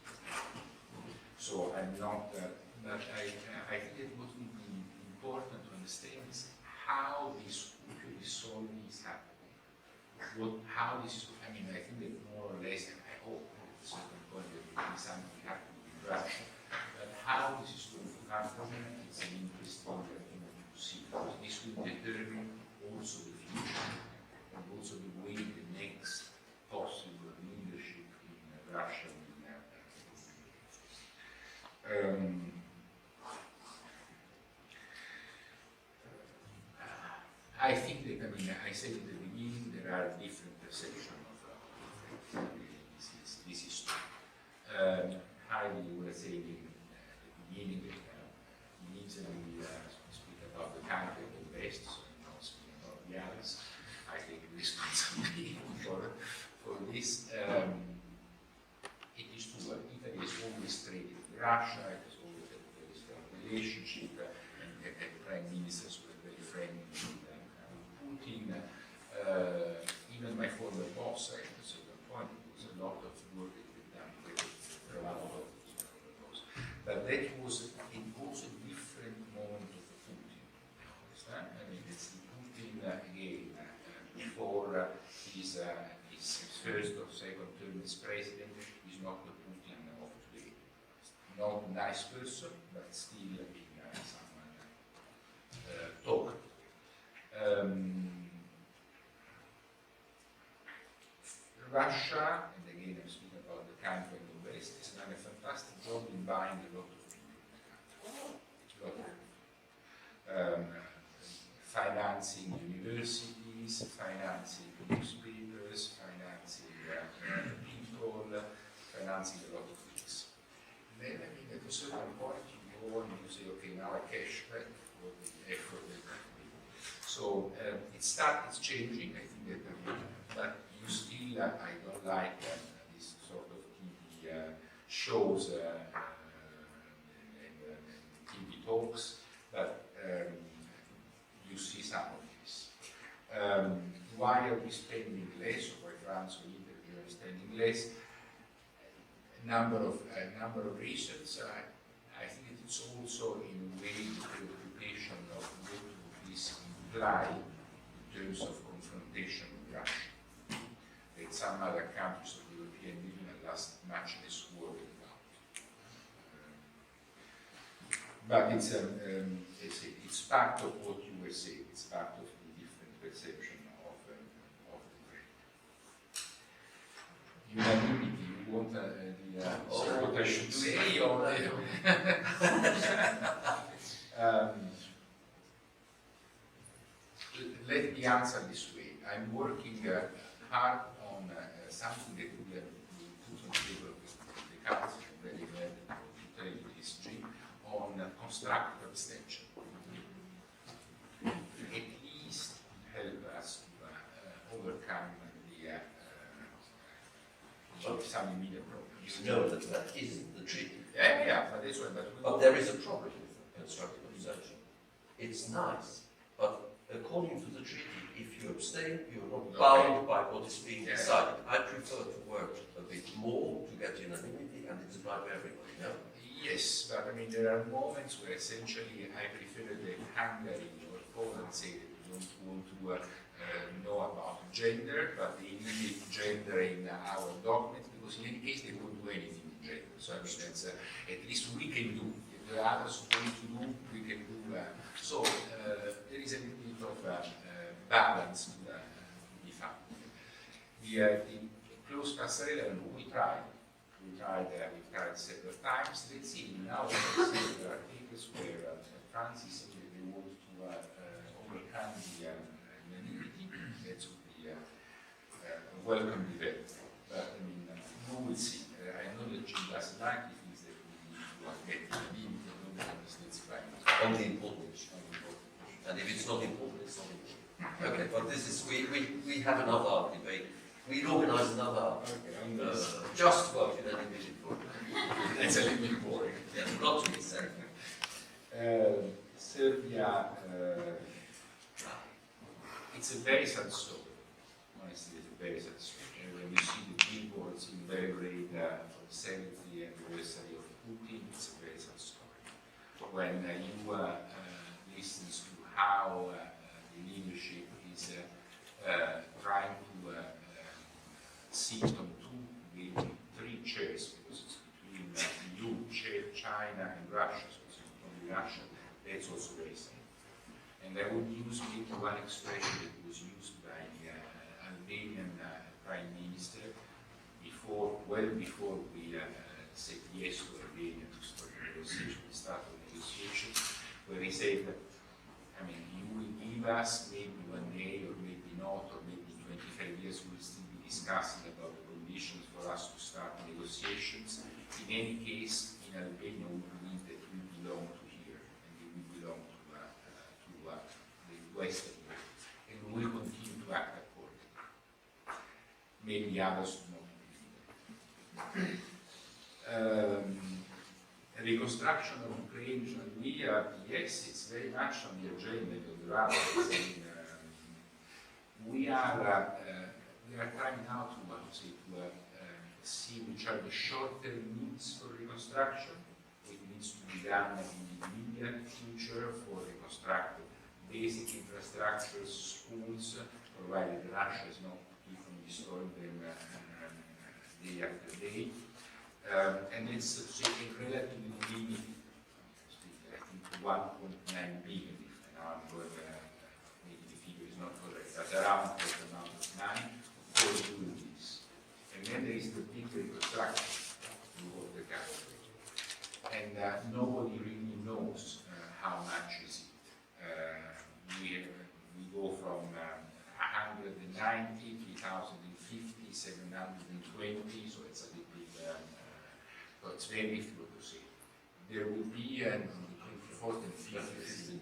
So I'm not, but I think that what would be important to understand is how this solving is happening. How this is, I mean, I think that more or less, and I hope at a certain point there will be something happening in Russia, but how this is going to happen, it's an interesting thing to see. This will determine also the future and also the way the next possible leadership in Russia will happen. I think that, I mean, I said at the beginning, there are different perceptions of this is true. Highly, we were saying at the beginning that in Italy, we speak about the country of the best, so not speaking about the others. I take responsibility for this. It is true that Italy has always traded with Russia, it has always had a very strong relationship, and had prime ministers who were very friendly with Putin. Even my former boss, at a certain point, it was a lot of work that we done with but that was also a different moment of Putin. Understand? I mean, it's the Putin again before his first or second term as president is not the Putin of today. Not a nice person, but still being someone talked. Russia, and again I'm speaking about the country in the West, has done a fantastic job in buying a lot of people. Financing universities, financing newspapers, financing people, financing a lot of things. Then, I mean, at a certain point, you go on and you say, okay, now I cash back for the effort that I made. So it's changing, I think that, but you still, I don't like this sort of TV shows and TV talks, but you see some of this. Why are we spending less, or why France or Italy are spending less? A number of reasons. I think it's also in a way the preoccupation of what would this imply in terms of confrontation with Russia. That some other countries of the European Union are much less worried about. But it's part of what you were saying. It's part of the different perception of the threat. Unanimity. You want what I should say, or let me answer this way. I'm working hard on something that we have put on the table of the Council, very well, to tell you history, on constructive abstention. At least help us to overcome some immediate problems. You know that isn't the treaty. Yeah, but this one. But there is a problem with constructive abstention. It's nice, but according to the treaty, if you abstain, you're not bound by what is being decided. I prefer to work a bit more to get unanimity, and it's about everybody. No? Yes, but I mean, there are moments where essentially I prefer that Hungary or Poland say that we don't want to know about gender, but they limit gender in our documents, because in any case they won't do anything with gender. So I mean, that's at least we can do. If the others want to do, we can do. So there is a little bit of balance to be found. The close passerella, we tried. We've tried several times. Let's see, now there are cases where France is saying that they want to overcome the unanimity. That would be a welcome event. But I mean, we will see. I know that Jim doesn't like the things that we need to get unanimity on the member states' climate. On the important issue. And if it's not important, it's not important. Okay, but this is, we have another debate. We'll organize another just about unanimity for It's a little bit boring. Yeah, not to be said. Serbia, it's a very sad story. Honestly, it's a very sad story. And when you see the billboards in Belgrade for the 70th anniversary of Putin, it's a very sad story. When you listen to how the leadership is trying to sit on maybe three chairs, because it's between EU, China, and Russia, so it's not only Russia, that's also very sad. And I would use maybe one expression that was used by the Albanian Prime Minister well before we said yes to Albania to start the negotiation, where he said that, I mean, you will give us maybe 1 day, or maybe not, or maybe 25 years, we'll still be discussing about the conditions for us to start negotiations. In any case, in Albania, we believe that we belong to here, and we belong to the Western world, and we will continue to act accordingly. Maybe others do not believe that. Reconstruction of Ukraine, yes, it's very much on the agenda of the radicals. We are trying now to see which are the short-term needs for reconstruction, what needs to be done in the immediate future for reconstructing basic infrastructures, schools, provided Russia is not keep on destroying them day after day. And it's relatively limited, I think 1.9 billion, if now I'm going, maybe the figure is not correct, but around that amount of money for doing this. then there is the big reconstruction of the country. And nobody really knows how much is it. We go from 190, 2050, 720, so it's a little bit, so it's very difficult to say. There will be on the 24th and 25th in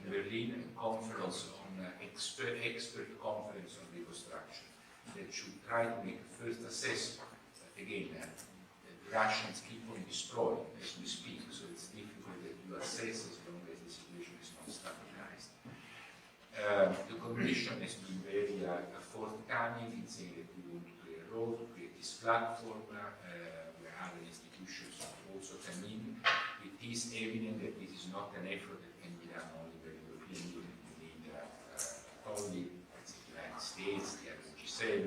Berlin a conference on expert conference on reconstruction that should try to make a first assessment. But again, the Russians keep on destroying as we speak, so it's difficult that you assess as long as the situation is not stabilized. The Commission has been very forthcoming in saying that we want to create a road, to create this platform where other institutions also come in. It is evident that this is not an effort that can be done only by the European Union. You need not only the United States, the G7,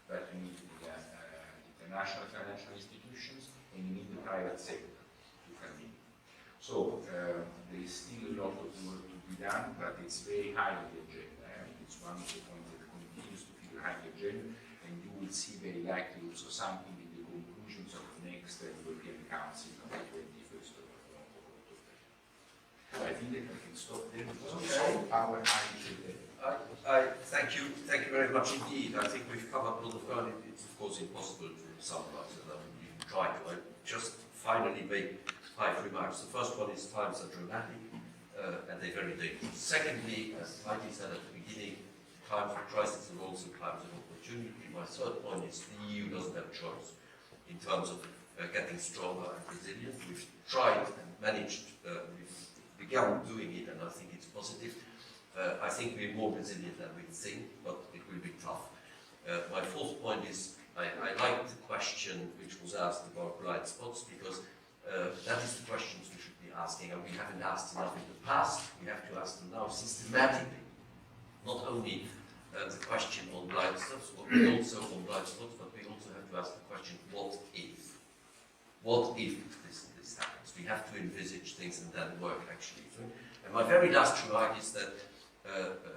but you need the international financial institutions, and you need the private sector to come in. So there is still a lot of work to be done, but it's very high on the agenda. It's one of the points that continues to figure high on the agenda, and you will see very likely also something in the conclusions of the next European Council on the 21st of October. I think that we can stop there because of soft power high Thank you very much indeed. I think we've covered all the ground. It's of course impossible to summarize, and I will even try to. I just finally make 5 remarks. The first one is times are dramatic and they're very dangerous. Secondly, as Heidi said at the beginning, times of crisis are also times of opportunity. My third point is the EU doesn't have a choice in terms of getting stronger and resilient. We've tried and managed, we've begun doing it, and I think it's positive. I think we're more resilient than we think, but it will be tough. My fourth point is I like the question which was asked about blind spots, because that is the questions we should be asking, and we haven't asked enough in the past. We have to ask them now systematically. Not only the question on blind spots, but we also on blind spots, but we also have to ask the question, what if? What if this happens? We have to envisage things and then work actually. And my very last remark is that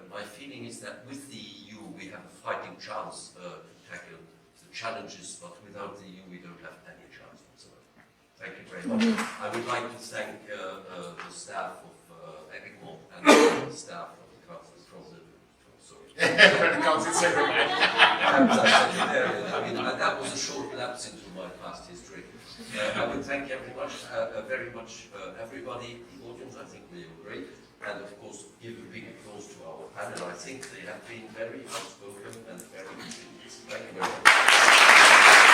my feeling is that with the EU we have a fighting chance to tackle the challenges, but without the EU we don't have any chance whatsoever. Thank you very much. I would like to thank the staff of EGMONT and the staff of the Council Council Secretary. I mean, that was a short lapse into my past history. I would thank very much everybody, the audience. I think we agree. And of course, give a big applause to our panel. I think they have been very outspoken and very good. Thank you very much.